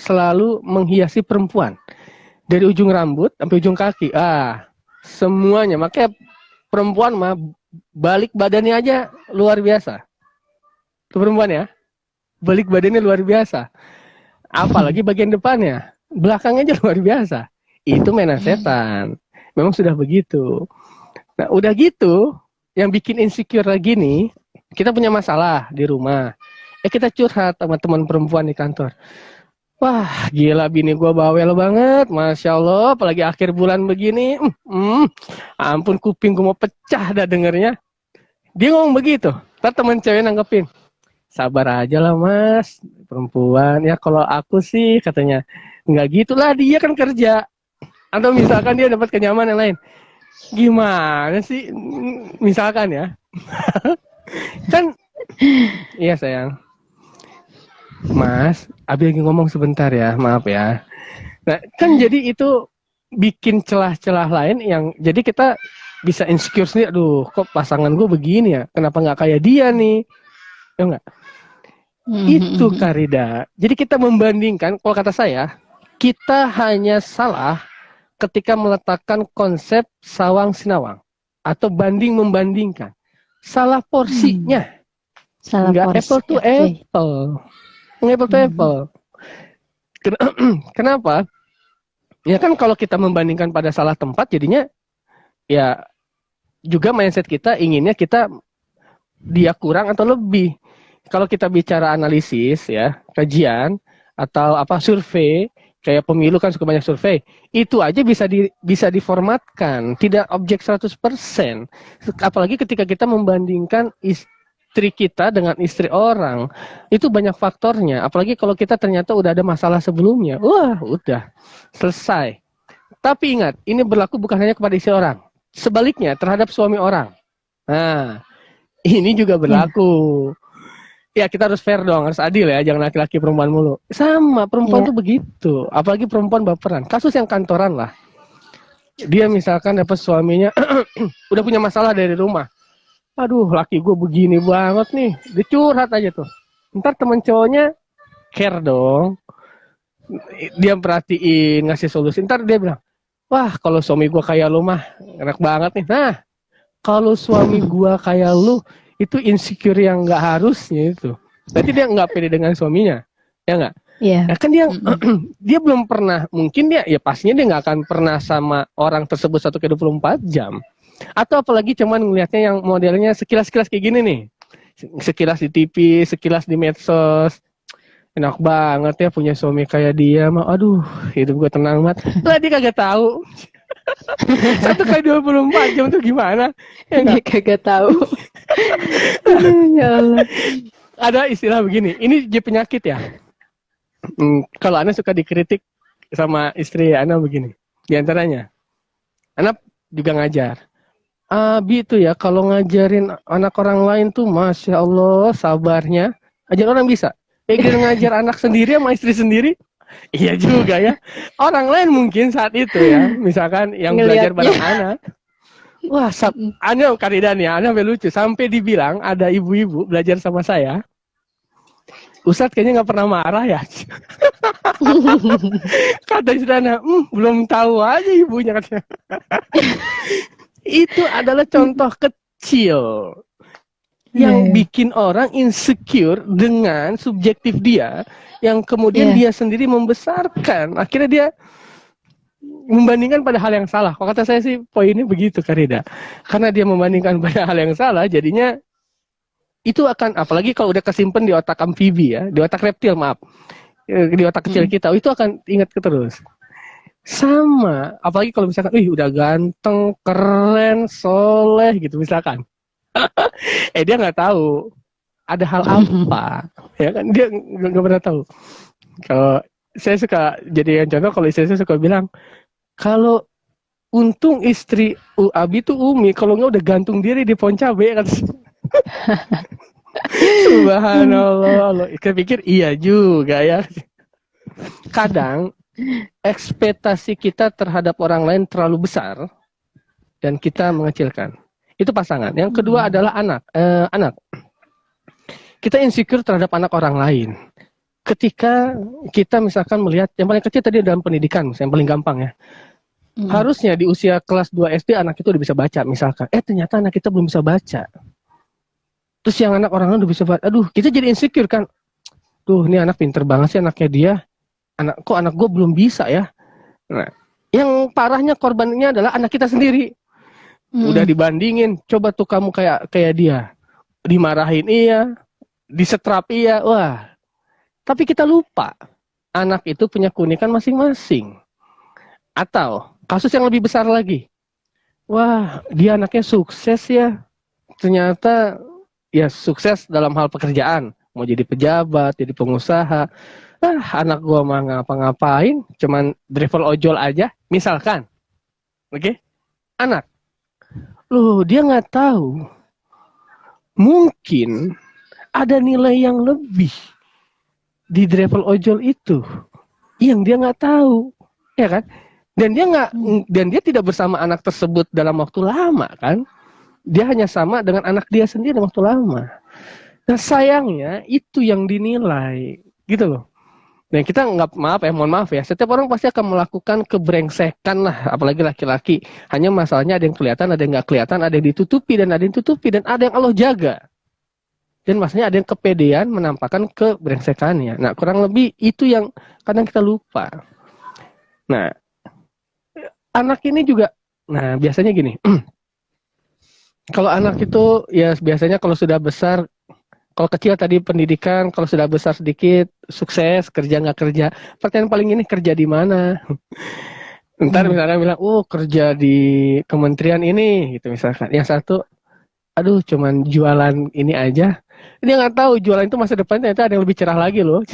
selalu menghiasi perempuan dari ujung rambut sampai ujung kaki. Semuanya. Makanya perempuan mah balik badannya aja luar biasa. Itu perempuan ya, balik badannya luar biasa. Apalagi bagian depannya, belakangnya aja luar biasa. Itu mainan setan. Memang sudah begitu. Nah, udah gitu, yang bikin insecure lagi nih, kita punya masalah di rumah. Kita curhat sama teman perempuan di kantor. Wah, gila bini gue bawel banget, Masya Allah, apalagi akhir bulan begini. Ampun, kuping gue mau pecah dah dengernya. Dia ngomong begitu. Ntar teman cewek nanggepin, sabar aja lah mas, perempuan. Ya kalau aku sih katanya, nggak gitulah, dia kan kerja. Atau misalkan dia dapat kenyamanan yang lain. Gimana sih? Misalkan ya. Kan, iya sayang. Mas, Abi lagi ngomong sebentar ya, maaf ya. Nah, kan jadi itu bikin celah-celah lain yang jadi kita bisa insecure sendiri. Aduh, kok pasangan gue begini ya? Kenapa nggak kayak dia nih? Ya enggak? Itu Karida. Jadi kita membandingkan, kalau kata saya, kita hanya salah ketika meletakkan konsep sawang sinawang atau banding membandingkan. Salah porsinya. Enggak apple to apple. Apple to apple. Kenapa? Ya kan kalau kita membandingkan pada salah tempat jadinya ya juga mindset kita inginnya dia kurang atau lebih. Kalau kita bicara analisis ya, kajian atau survei, kayak pemilu kan suka banyak survei, itu aja bisa diformatkan, tidak objek 100%. Apalagi ketika kita membandingkan istri kita dengan istri orang, itu banyak faktornya. Apalagi kalau kita ternyata udah ada masalah sebelumnya, wah udah selesai. Tapi ingat, ini berlaku bukan hanya kepada istri orang, sebaliknya terhadap suami orang. Nah, ini juga berlaku. Ya kita harus fair dong, harus adil ya, jangan laki-laki perempuan mulu. Sama, perempuan tuh begitu, apalagi perempuan baperan. Kasus yang kantoran lah, dia misalkan dapat suaminya udah punya masalah dari rumah. Aduh, laki gue begini banget nih, dia curhat aja tuh. Ntar temen cowoknya care dong, dia perhatiin, ngasih solusi. Ntar dia bilang, wah kalau suami gue kayak lu mah enak banget nih. Nah, kalau suami gue kayak lu, itu insecure yang nggak harusnya itu. Berarti dia nggak pede dengan suaminya, ya nggak? Iya. Nah, kan dia belum pernah, mungkin dia ya pastinya dia nggak akan pernah sama orang tersebut 1/24 jam. Atau apalagi cuman ngelihatnya yang modelnya sekilas-sekilas kayak gini nih, sekilas di TV, sekilas di medsos. Enak banget ya punya suami kayak dia, mah aduh hidup gue tenang banget. Lah dia kagak tahu 1/24 jam tuh gimana? Ya Dia kagak tahu. Ya Allah. Ada istilah begini, ini dia penyakit ya. Kalau Anda suka dikritik sama istri Ana begini. Di antaranya, Ana juga ngajar. Abi itu ya kalau ngajarin anak orang lain tuh Masya Allah sabarnya. Ajar orang bisa. Ngajar anak sendiri sama istri sendiri. Iya juga ya. Orang lain mungkin saat itu ya. Misalkan yang belajar bareng anak. Wah, Ana Karidan ya, Ana lucu. Sampai dibilang ada ibu-ibu belajar sama saya. Ustadz kayaknya nggak pernah marah ya. Kata istri Ana, belum tahu aja ibunya katanya. Itu adalah contoh kecil yang bikin orang insecure dengan subjektif dia, yang kemudian dia sendiri membesarkan. Akhirnya dia membandingkan pada hal yang salah. Kalau kata saya sih poinnya begitu, Karida. Karena dia membandingkan pada hal yang salah, jadinya itu akan, apalagi kalau udah kesimpan di otak amfibi ya, di otak reptil maaf, di otak kecil kita, itu akan ingat terus. Sama, apalagi kalau misalkan, udah ganteng, keren, soleh gitu misalkan. Dia nggak tahu ada hal apa, ya kan? Dia nggak pernah tahu. Kalau saya suka jadi yang contoh, kalau istri saya suka bilang, kalau untung istri Abi tuh Umi, kalau nggak udah gantung diri di pohon cabe kan. Subhanallah, saya pikir iya juga ya. Kadang ekspektasi kita terhadap orang lain terlalu besar dan kita mengecilkan. Itu pasangan. Yang kedua adalah anak. Kita insecure terhadap anak orang lain. Ketika kita misalkan melihat yang paling kecil tadi dalam pendidikan, yang paling gampang ya. Harusnya di usia kelas 2 SD anak itu udah bisa baca misalkan. Ternyata anak kita belum bisa baca. Terus yang anak orang lain udah bisa baca. Aduh, kita jadi insecure kan. Tuh, ini anak pinter banget sih anaknya dia. Kok anak gue belum bisa ya. Nah, yang parahnya korbannya adalah anak kita sendiri. Udah dibandingin, coba tuh kamu kayak dia, dimarahin iya, disetrap iya, wah. Tapi kita lupa anak itu punya keunikan masing-masing. Atau kasus yang lebih besar lagi, wah dia anaknya sukses ya, ternyata ya sukses dalam hal pekerjaan, mau jadi pejabat, jadi pengusaha. Anak gua mah ngapa-ngapain, cuman driver ojol aja, misalkan. Oke? Anak. Loh, dia nggak tahu. Mungkin ada nilai yang lebih di driver ojol itu yang dia nggak tahu, ya kan? Dan dia tidak bersama anak tersebut dalam waktu lama, kan? Dia hanya sama dengan anak dia sendiri dalam waktu lama. Nah, sayangnya itu yang dinilai, gitu loh. Nah, kita mohon maaf ya, setiap orang pasti akan melakukan kebrengsekan lah, apalagi laki-laki. Hanya masalahnya ada yang kelihatan, ada yang nggak kelihatan, ada yang ditutupi, dan ada yang tutupi, dan ada yang Allah jaga. Dan maksudnya ada yang kepedean menampakkan kebrengsekannya. Nah, kurang lebih itu yang kadang kita lupa. Nah, anak ini juga, nah biasanya gini, kalau anak itu ya biasanya kalau sudah besar, kalau kecil tadi pendidikan, kalau sudah besar sedikit, sukses, kerja nggak kerja. Pertanyaan paling ini, kerja di mana? Ntar misalnya bilang, kerja di kementerian ini, gitu misalkan. Yang satu, aduh cuman jualan ini aja. Dia nggak tahu jualan itu masa depannya itu ada yang lebih cerah lagi loh.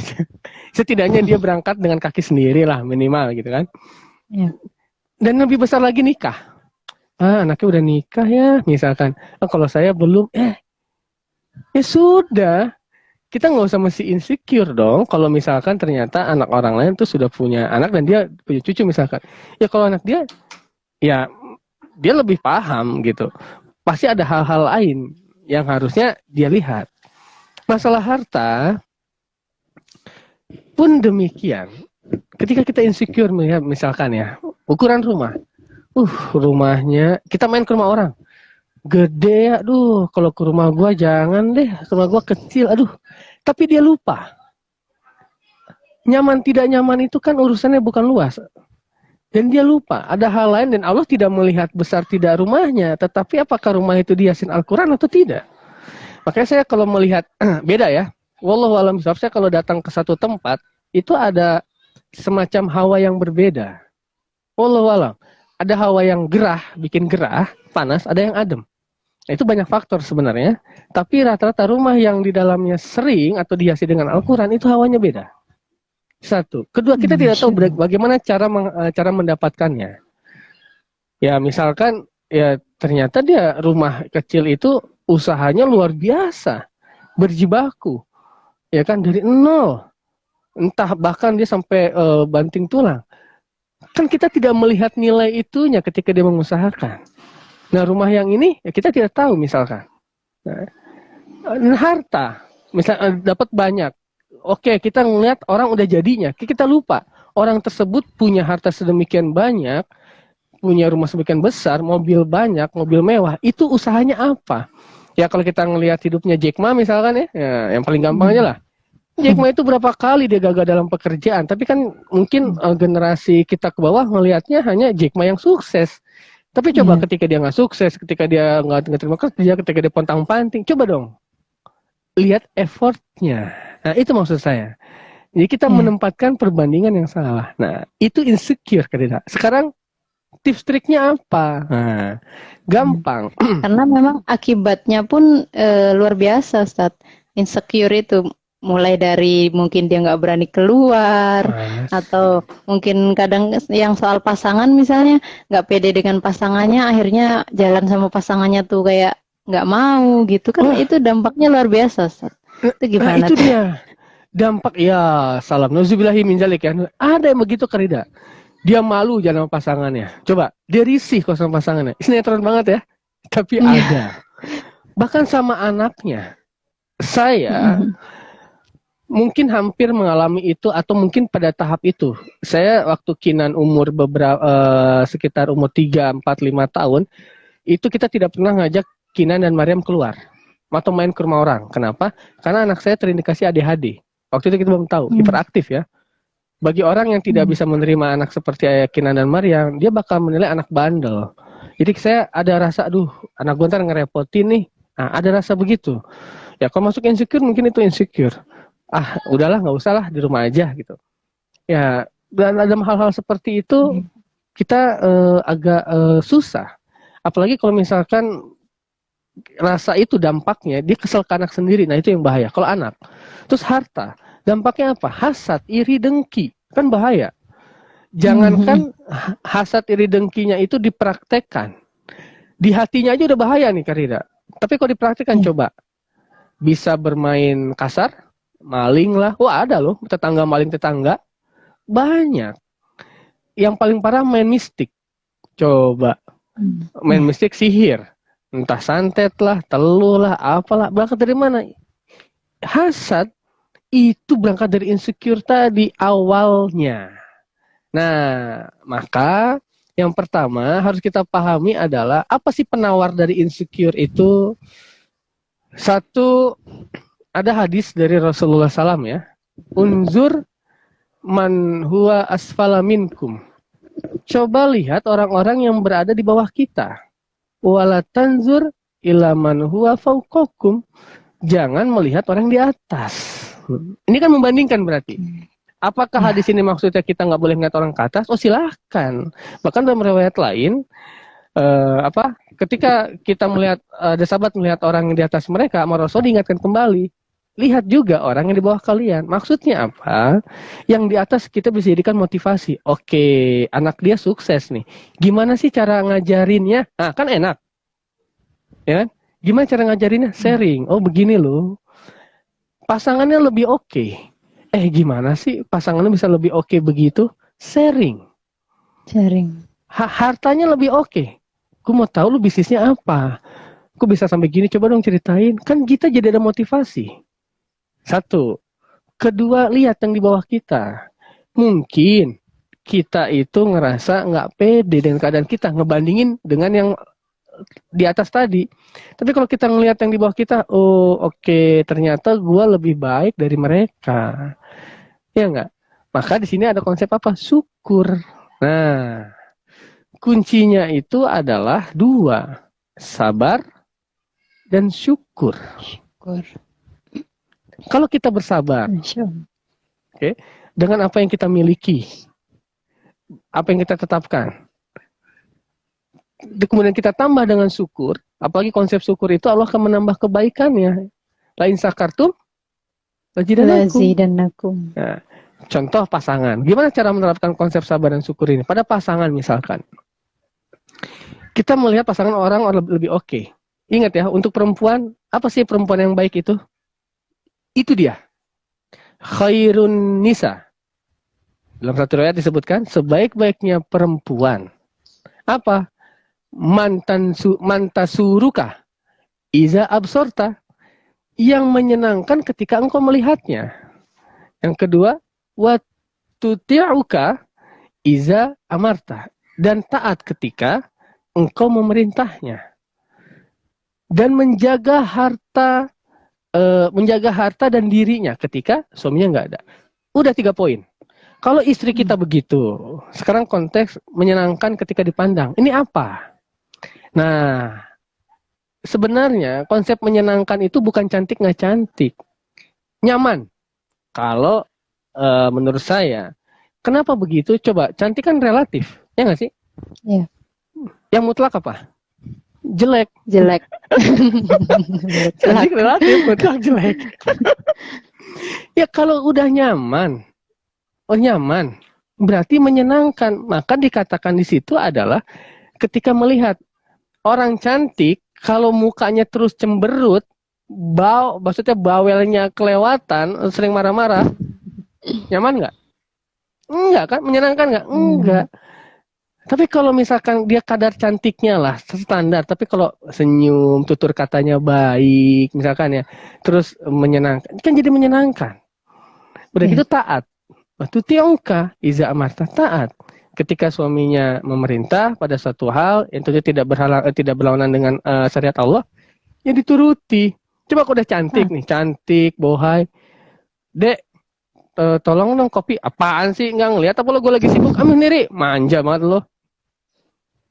Setidaknya dia berangkat dengan kaki sendiri lah, minimal gitu kan. Dan lebih besar lagi nikah. Anaknya udah nikah ya, misalkan. Kalau saya belum, ya sudah, kita nggak usah masih insecure dong. Kalau misalkan ternyata anak orang lain tuh sudah punya anak dan dia punya cucu misalkan, ya kalau anak dia, ya dia lebih paham gitu. Pasti ada hal-hal lain yang harusnya dia lihat. Masalah harta pun demikian. Ketika kita insecure melihat misalkan ya, ukuran rumah, rumahnya kita main ke rumah orang. Gede, aduh, kalau ke rumah gua jangan deh, rumah gua kecil, aduh. Tapi dia lupa. Nyaman tidak nyaman itu kan urusannya bukan luas. Dan dia lupa, ada hal lain dan Allah tidak melihat besar tidak rumahnya, tetapi apakah rumah itu dihiasin Al-Quran atau tidak. Makanya saya kalau melihat, beda ya, wallahu a'lam bishawab, saya kalau datang ke satu tempat, itu ada semacam hawa yang berbeda. Wallahu a'lam. Ada hawa yang gerah, bikin gerah, panas, ada yang adem. Nah, itu banyak faktor sebenarnya, tapi rata-rata rumah yang di dalamnya sering atau dihiasi dengan Al-Quran itu hawanya beda. Satu. Kedua, kita tidak Masya tahu Allah. bagaimana cara mendapatkannya. Ya misalkan ya ternyata dia rumah kecil itu usahanya luar biasa, berjibaku, ya kan dari nol, entah bahkan dia sampai banting tulang. Kan kita tidak melihat nilai itunya ketika dia mengusahakan. Nah rumah yang ini ya kita tidak tahu misalkan. Nah, harta, misalnya dapat banyak. Oke, kita ngeliat orang udah jadinya, kita lupa orang tersebut punya harta sedemikian banyak, punya rumah sedemikian besar, mobil banyak, mobil mewah, itu usahanya apa? Ya kalau kita ngelihat hidupnya Jack Ma misalkan ya yang paling gampang aja lah. Jack Ma itu berapa kali dia gagal dalam pekerjaan, tapi kan mungkin generasi kita ke bawah ngelihatnya hanya Jack Ma yang sukses. Tapi coba Iya. ketika dia nggak sukses, ketika dia nggak terima kerja, ketika dia pontang-panting, coba dong lihat effortnya. Nah itu maksud saya. Jadi kita Iya. menempatkan perbandingan yang salah. Nah itu insecure kan. Sekarang tips triknya apa? Nah, gampang. Karena memang akibatnya pun luar biasa, Ustaz. Insecure itu mulai dari mungkin dia nggak berani keluar, Mas. atau mungkin kadang yang soal pasangan misalnya nggak pede dengan pasangannya, akhirnya jalan sama pasangannya tuh kayak nggak mau gitu kan, Wah, itu dampaknya luar biasa, Ustaz. Itu nah gimana itu tuh? dia. Dampak ya salam nauzubillahi min zalik ya. Ada yang begitu Karida. Dia malu jalan sama pasangannya. Coba, dia risih kok sama pasangannya. Sinetron banget ya. Tapi Iya. ada. Bahkan sama anaknya. Saya Mm-mm. mungkin hampir mengalami itu atau mungkin pada tahap itu. Saya waktu Kinan umur sekitar umur 3, 4, 5 tahun, itu kita tidak pernah ngajak Kinan dan Mariam keluar atau main ke rumah orang. Kenapa? Karena anak saya terindikasi ADHD. Waktu itu kita belum tahu, Mm. hiperaktif ya. Bagi orang yang tidak Mm. bisa menerima anak seperti Kinan dan Mariam, dia bakal menilai anak bandel. Jadi saya ada rasa, aduh, anak gue ntar ngerepotin nih. Nah, ada rasa begitu. Ya, kalau masuk insecure mungkin itu insecure. Ah, udahlah, nggak usah lah, di rumah aja gitu. Ya, dan dalam hal-hal seperti itu kita agak susah. Apalagi kalau misalkan rasa itu dampaknya dia kesel ke anak sendiri, nah itu yang bahaya. Kalau anak, terus harta, dampaknya apa? Hasad, iri, dengki, kan bahaya. Mm. Jangankan hasad, iri, dengkinya itu dipraktekkan, di hatinya aja udah bahaya nih Karida. Tapi kalau dipraktekkan Iya. coba, bisa bermain kasar, maling lah, wah ada loh tetangga maling tetangga, banyak. Yang paling parah main mistik, coba Mm. main Iya. mistik sihir, entah santet lah, teluh lah, apalah, berangkat dari mana? Hasad itu berangkat dari insecure tadi awalnya. Nah, maka yang pertama harus kita pahami adalah apa sih penawar dari insecure itu? Satu, ada hadis dari Rasulullah SAW ya. Unzur man huwa asfala minkum. Coba lihat orang-orang yang berada di bawah kita. Wala tanzur ila man huwa fauqakum. Jangan melihat orang di atas. Ini kan membandingkan berarti. Apakah Iya. hadis ini maksudnya kita nggak boleh ngeliat orang ke atas? Oh silahkan. Bahkan dalam riwayat lain, ketika kita melihat ada sahabat melihat orang yang di atas mereka, Rasul diingatkan kembali, lihat juga orang yang di bawah kalian. Maksudnya apa? Yang di atas kita bisa jadikan motivasi. Oke, anak dia sukses nih. Gimana sih cara ngajarinnya? Nah, kan enak, ya kan? Gimana cara ngajarinnya? Sharing. Oh begini loh. Pasangannya lebih oke. Gimana sih pasangannya bisa lebih oke begitu? Sharing. Jaring. Hartanya lebih oke. Gue mau tahu lu bisnisnya apa. Kok bisa sampai gini? Coba dong ceritain. Kan kita jadi ada motivasi. Satu. Kedua, lihat yang di bawah kita. Mungkin kita itu ngerasa nggak pede dengan keadaan kita. Ngebandingin dengan yang di atas tadi. Tapi kalau kita ngelihat yang di bawah kita, oh oke, ternyata gue lebih baik dari mereka. Ya nggak? Maka di sini ada konsep apa? Syukur. Nah, kuncinya itu adalah dua. Sabar dan syukur. Syukur. Kalau kita bersabar, Masya Allah. okay, dengan apa yang kita miliki, apa yang kita tetapkan, kemudian kita tambah dengan syukur, apalagi konsep syukur itu Allah akan menambah kebaikannya. Lain sakartum, wajidanakum. Lazidannakum. Nah, Contoh pasangan. Gimana cara menerapkan konsep sabar dan syukur ini? Pada pasangan misalkan. Kita melihat pasangan orang lebih oke. Ingat ya, untuk perempuan, apa sih perempuan yang baik itu? Itu dia. Khairun nisa. Dalam satu riwayat disebutkan, sebaik-baiknya perempuan. Apa? Mantasuruka. Iza absorta. Yang menyenangkan ketika engkau melihatnya. Yang kedua, watuti'uka iza amarta. Dan taat ketika engkau memerintahnya. Dan menjaga harta dan dirinya ketika suaminya nggak ada. Udah 3 poin. Kalau istri kita begitu, sekarang konteks menyenangkan ketika dipandang. Ini apa? Nah, sebenarnya konsep menyenangkan itu bukan cantik nggak cantik. Nyaman. Kalau menurut saya, kenapa begitu? Coba, cantik kan relatif. Ya nggak sih? Iya. Yang mutlak apa? Jelek. Jelek. Cantik relatif, mutlak jelek. Ya kalau udah nyaman, nyaman, berarti menyenangkan. Maka dikatakan di situ adalah ketika melihat orang cantik, kalau mukanya terus cemberut, maksudnya bawelnya kelewatan, sering marah-marah, nyaman nggak? Enggak kan? Menyenangkan nggak? Enggak. Tapi kalau misalkan dia kadar cantiknya lah standar, tapi kalau senyum, tutur katanya baik, misalkan ya, terus menyenangkan, kan jadi menyenangkan. Udah gitu taat. Waktu tiongka, iza amarta, taat. Ketika suaminya memerintah pada suatu hal yang tentu tidak berlawanan dengan syariat Allah, ya dituruti. Coba kalau udah cantik nih, cantik, bohai, dek, tolong dong kopi. Apaan sih? Nggak ngeliat apa lo gue lagi sibuk? Ambil sendiri. Manja banget lo.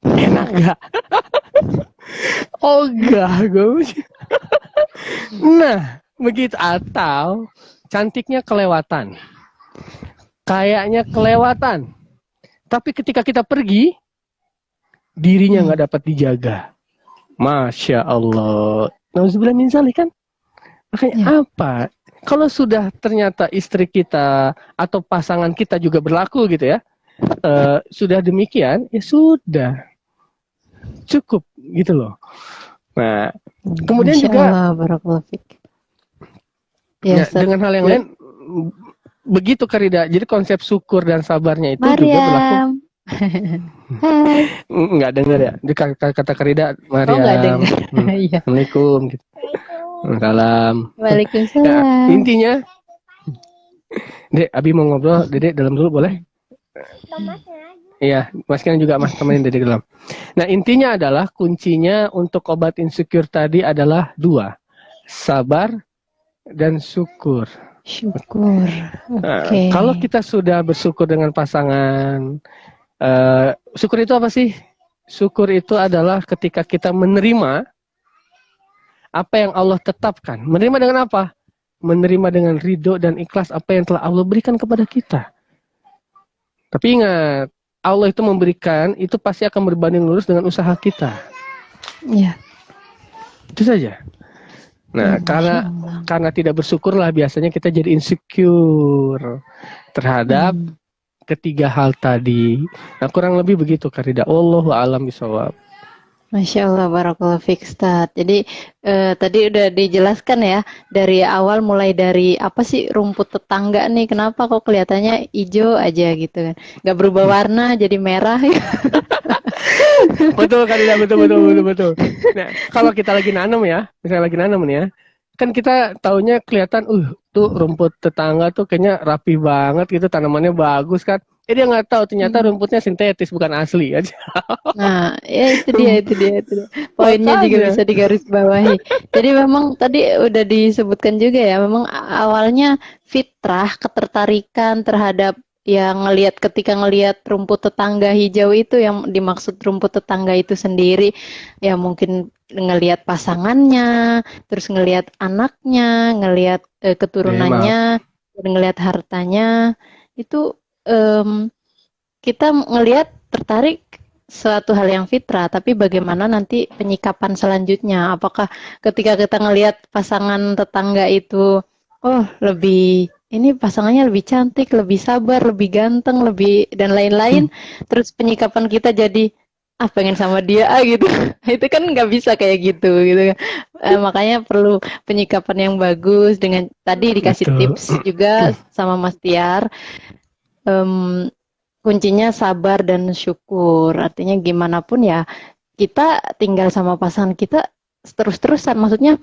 Enak gak? Oh enggak, Nah, begitu. Atau cantiknya kelewatan. Kayaknya kelewatan. Tapi ketika kita pergi, dirinya nggak dapat dijaga. Masya Allah. Nauzubillah min dzalik kan? Makanya apa? Kalau sudah ternyata istri kita atau pasangan kita juga berlaku gitu ya, sudah demikian, ya sudah. Cukup gitu loh. Nah, kemudian Masya juga Allah, barakallahu fik. Ya, dengan hal yang lain, begitu Karida. Jadi konsep syukur dan sabarnya itu Mariam. juga berlaku. Hai. Nggak dengar ya? Di kata Karida, Mariam. Oh, nggak dengar. Iya. Assalamualaikum. Gitu. Salam. Waalaikumsalam. Ya, intinya, Dek, Abi mau ngobrol. Dedek dalam dulu boleh? Iya, Mas kan juga Mas temenin Dedek dalam. Nah, intinya adalah kuncinya untuk obat insecure tadi adalah 2. Sabar dan syukur. Syukur. Nah, kalau kita sudah bersyukur dengan pasangan, syukur itu apa sih? Syukur itu adalah ketika kita menerima apa yang Allah tetapkan. Menerima dengan apa? Menerima dengan ridho dan ikhlas apa yang telah Allah berikan kepada kita. Tapi ingat, Allah itu memberikan, itu pasti akan berbanding lurus dengan usaha kita. Iya. Itu saja. Nah, karena tidak bersyukurlah biasanya kita jadi insecure terhadap ketiga hal tadi. Nah, kurang lebih begitu Karida. Allahu a'lam bishawab. Masya Allah, barakallahu fiik, Ustaz. Jadi tadi udah dijelaskan ya, dari awal mulai dari apa sih rumput tetangga nih, kenapa kok kelihatannya hijau aja gitu kan, nggak berubah warna jadi merah. Betul Karida, betul. Nah, kalau kita lagi nanam ya, misalnya lagi nanam nih ya, kan kita taunya kelihatan, tuh rumput tetangga tuh kayaknya rapi banget gitu, tanamannya bagus kan. Dia nggak tahu ternyata rumputnya sintetis bukan asli aja. Nah, ya itu dia. Poinnya juga bisa digarisbawahi. Jadi memang tadi udah disebutkan juga ya, memang awalnya fitrah, ketertarikan terhadap yang ketika ngelihat rumput tetangga hijau itu, yang dimaksud rumput tetangga itu sendiri ya mungkin ngelihat pasangannya, terus ngelihat anaknya, ngelihat keturunannya, ngelihat hartanya, itu kita ngelihat tertarik suatu hal yang fitrah, tapi bagaimana nanti penyikapan selanjutnya? Apakah ketika kita ngelihat pasangan tetangga itu lebih ini pasangannya lebih cantik, lebih sabar, lebih ganteng, lebih dan lain-lain. Terus penyikapan kita jadi pengen sama dia gitu. Itu kan nggak bisa kayak gitu. Makanya perlu penyikapan yang bagus dengan tadi dikasih Betul. tips juga sama Mas Tiar. Em, kuncinya sabar dan syukur. Artinya gimana pun ya kita tinggal sama pasangan kita terus-terusan. Maksudnya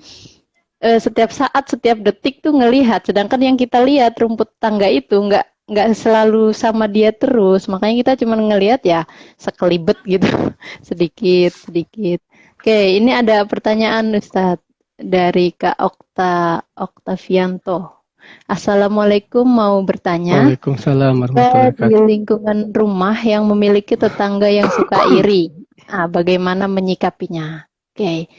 setiap saat, setiap detik tuh ngelihat. Sedangkan yang kita lihat rumput tangga itu nggak selalu sama dia terus. Makanya kita cuma ngelihat ya sekelibet gitu, sedikit sedikit. Oke, ini ada pertanyaan Ustadz dari Kak Oktavianto. Assalamualaikum, mau bertanya, Waalaikumsalam warahmatullahi jika di wabarakatuh. lingkungan rumah yang memiliki tetangga yang suka iri, bagaimana menyikapinya? Oke,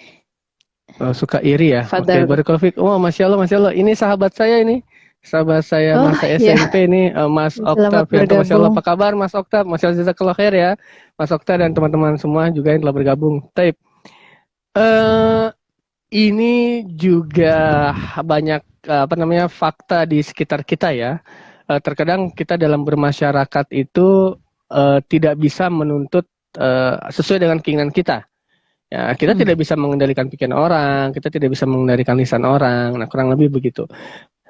Oh, suka iri ya. Oke, Fadal. barakallahu fiik. Oh, masya Allah, masya Allah. Ini sahabat saya ini. Sahabat saya Oh masa ya, SMP ini, Mas selamat Oktavianto. Masya Allah, bergabung. apa kabar Mas Oktav? Masya Allah, jazakallah khair ya. Mas Oktav dan teman-teman semua juga yang telah bergabung. Taib. Eh, ini juga banyak apa namanya fakta di sekitar kita ya. Terkadang kita dalam bermasyarakat itu tidak bisa menuntut sesuai dengan keinginan kita. Ya, kita tidak bisa mengendalikan pikiran orang, kita tidak bisa mengendalikan lisan orang. Nah, kurang lebih begitu.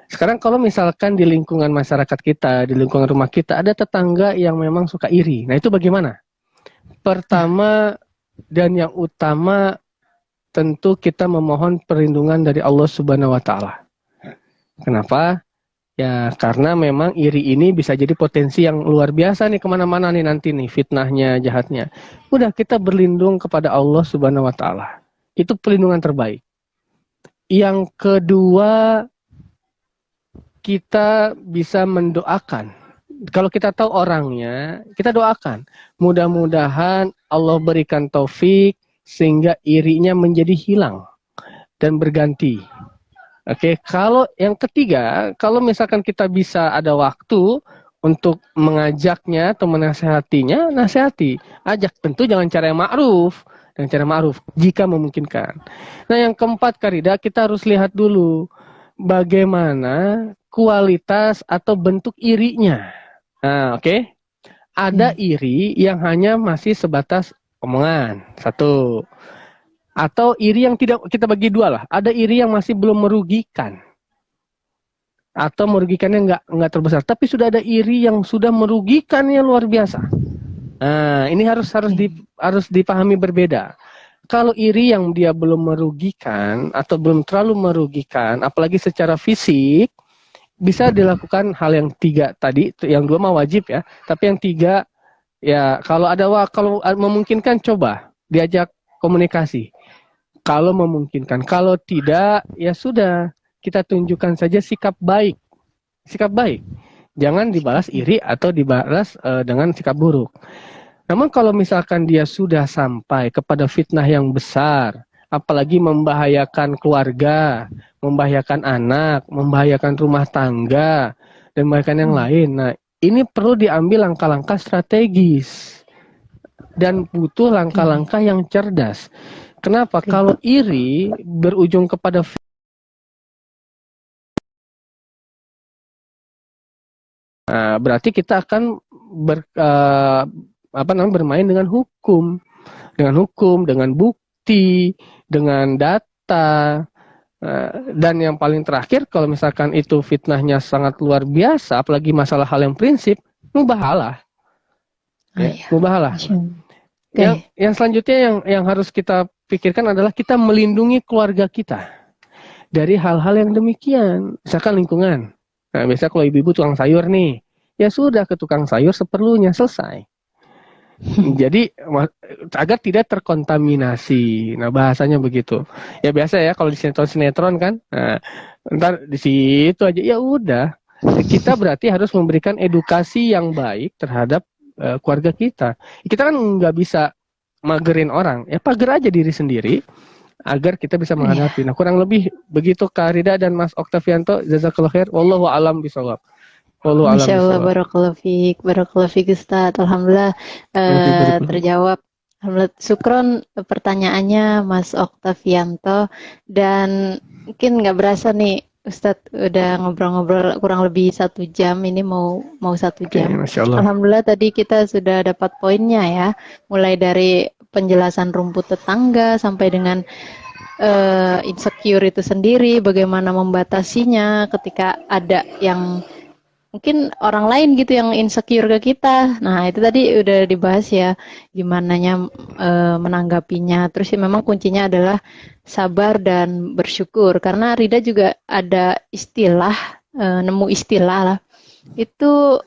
Sekarang kalau misalkan di lingkungan masyarakat kita, di lingkungan rumah kita ada tetangga yang memang suka iri. Nah, itu bagaimana? Pertama dan yang utama tentu kita memohon perlindungan dari Allah Subhanahu wa taala. Kenapa? Ya, karena memang iri ini bisa jadi potensi yang luar biasa nih kemana-mana nih nanti nih fitnahnya, jahatnya. Udah kita berlindung kepada Allah Subhanahu wa taala. Itu perlindungan terbaik. Yang kedua, kita bisa mendoakan. Kalau kita tahu orangnya, kita doakan. Mudah-mudahan Allah berikan taufik sehingga irinya menjadi hilang dan berganti. Oke, kalau yang ketiga, kalau misalkan kita bisa ada waktu untuk mengajaknya atau menasehatinya, nasihati. Ajak, tentu jangan cara yang ma'ruf. Dengan cara ma'ruf, jika memungkinkan. Nah, yang keempat, Karida, kita harus lihat dulu bagaimana kualitas atau bentuk irinya. Nah, oke. Ada iri yang hanya masih sebatas omongan. Satu. Atau iri yang tidak, kita bagi dua lah. Ada iri yang masih belum merugikan. Atau merugikannya nggak terbesar. Tapi sudah ada iri yang sudah merugikannya luar biasa. Nah, ini harus dipahami berbeda. Kalau iri yang dia belum merugikan atau belum terlalu merugikan, apalagi secara fisik, bisa dilakukan hal yang tiga tadi. Yang dua mah wajib ya. Tapi yang tiga, ya kalau memungkinkan coba diajak komunikasi. Kalau memungkinkan, kalau tidak, ya sudah, kita tunjukkan saja sikap baik. Sikap baik. Jangan dibalas iri atau dibalas dengan sikap buruk. Namun kalau misalkan dia sudah sampai kepada fitnah yang besar, apalagi membahayakan keluarga, membahayakan anak, membahayakan rumah tangga, dan membahayakan yang lain. Nah, ini perlu diambil langkah-langkah strategis. Dan butuh langkah-langkah yang cerdas. Kenapa? Kalau iri berujung kepada berarti kita akan bermain dengan hukum, dengan bukti, dengan data, dan yang paling terakhir kalau misalkan itu fitnahnya sangat luar biasa, apalagi masalah hal yang prinsip, mubahalah, mubahalah. Yang selanjutnya yang harus kita pikirkan adalah kita melindungi keluarga kita dari hal-hal yang demikian. Misalkan lingkungan. Nah, biasanya kalau ibu-ibu tukang sayur nih, ya sudah ke tukang sayur seperlunya, selesai. Jadi agar tidak terkontaminasi. Nah, bahasanya begitu. Ya biasa ya kalau di sinetron-sinetron kan. Nah, ntar di situ aja ya udah. Kita berarti harus memberikan edukasi yang baik terhadap keluarga kita. Kita kan nggak bisa magerin orang, ya pager aja diri sendiri agar kita bisa menghadapi. Nah, kurang lebih begitu Kak Rida dan Mas Oktavianto. Jazakallahu khair. Wallahu a'lam bishawab. Masya Allah, barakallahu fiik Ustaz. Alhamdulillah terjawab. Alhamdulillah, syukron pertanyaannya Mas Oktavianto. Dan mungkin nggak berasa nih Ustadz udah ngobrol-ngobrol kurang lebih 1 jam, ini mau 1 jam. Masya Allah. Alhamdulillah tadi kita sudah dapat poinnya ya, mulai dari penjelasan rumput tetangga sampai dengan insecure itu sendiri, bagaimana membatasinya ketika ada yang mungkin orang lain gitu yang insecure ke kita. Nah, itu tadi udah dibahas ya, gimananya menanggapinya. Terus ya memang kuncinya adalah sabar dan bersyukur. Karena Rida juga ada istilah, nemu istilah lah. Itu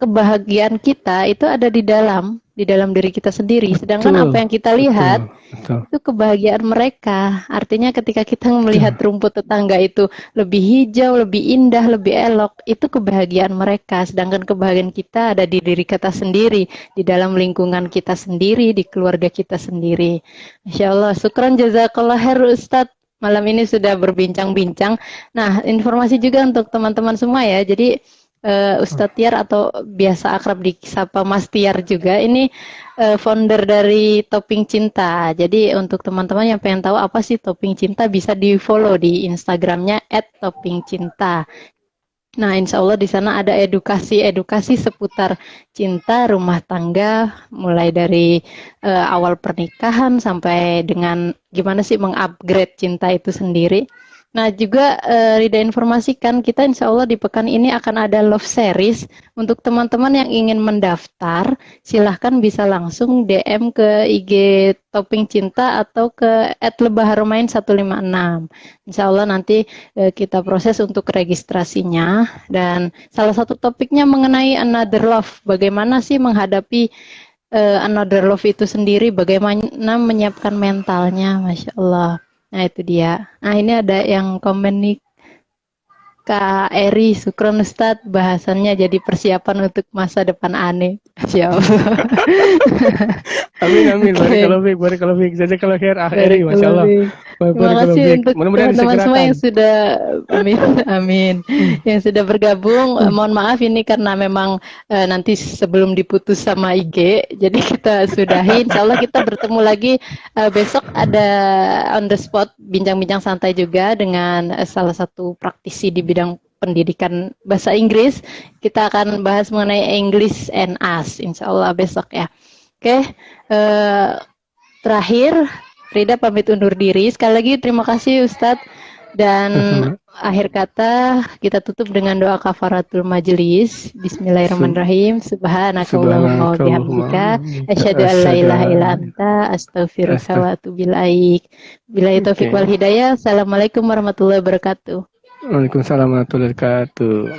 kebahagiaan kita itu ada di dalam diri kita sendiri. Sedangkan Betul, apa yang kita lihat betul, itu kebahagiaan mereka. Artinya ketika kita melihat betul. rumput tetangga itu lebih hijau, lebih indah, lebih elok, itu kebahagiaan mereka. Sedangkan kebahagiaan kita ada di diri kita sendiri, di dalam lingkungan kita sendiri, di keluarga kita sendiri. Masya Allah, syukran jazakallah khair Ustadz. Malam ini sudah berbincang-bincang. Nah, informasi juga untuk teman-teman semua ya. Jadi Ustadz Tiar atau biasa akrab disapa Mas Tiar juga. Ini founder dari Topping Cinta. Jadi untuk teman-teman yang pengen tahu apa sih Topping Cinta bisa di-follow di Instagramnya @toppingcinta. Nah, insya Allah di sana ada edukasi-edukasi seputar cinta, rumah tangga, mulai dari awal pernikahan sampai dengan gimana sih mengupgrade cinta itu sendiri. Nah, juga Rida informasikan kita insya Allah di pekan ini akan ada love series. Untuk teman-teman yang ingin mendaftar, silahkan bisa langsung DM ke IG Topping Cinta atau ke @lebaharumain156. Insya Allah nanti kita proses untuk registrasinya. Dan salah satu topiknya mengenai another love. Bagaimana sih menghadapi another love itu sendiri, bagaimana menyiapkan mentalnya, Masya Allah. Nah itu dia. Nah ini ada yang komen nih, Kak Eri, syukron Ustadz, bahasannya jadi persiapan untuk masa depan aneh. Masya Allah. Amin, amin. Oke, Barakallahu fiik. Jazakallahu khair, Eri, Masya Allah. barakallahu. Terima Barakallahu kasih fiik. untuk Mudah-mudahan teman-teman semua disegerakan. yang sudah, amin, amin, yang sudah bergabung. Mohon maaf ini karena memang nanti sebelum diputus sama IG, jadi kita sudahi. Insya Allah kita bertemu lagi besok ada on the spot bincang-bincang santai juga dengan salah satu praktisi di bidang pendidikan bahasa Inggris. Kita akan bahas mengenai English and Us, Insya Allah besok ya. Oke, terakhir Rida pamit undur diri. Sekali lagi terima kasih Ustadz. Dan akhir kata kita tutup dengan doa kafaratul majelis. Bismillahirrahmanirrahim. Subhanakallahumma wa bihamdika asyhadu an la ilaha illa anta astaghfiruka wa atubu ilaik. Billahi taufik wal hidayah. Assalamualaikum warahmatullahi wabarakatuh. Waalaikumsalam warahmatullahi wabarakatuh.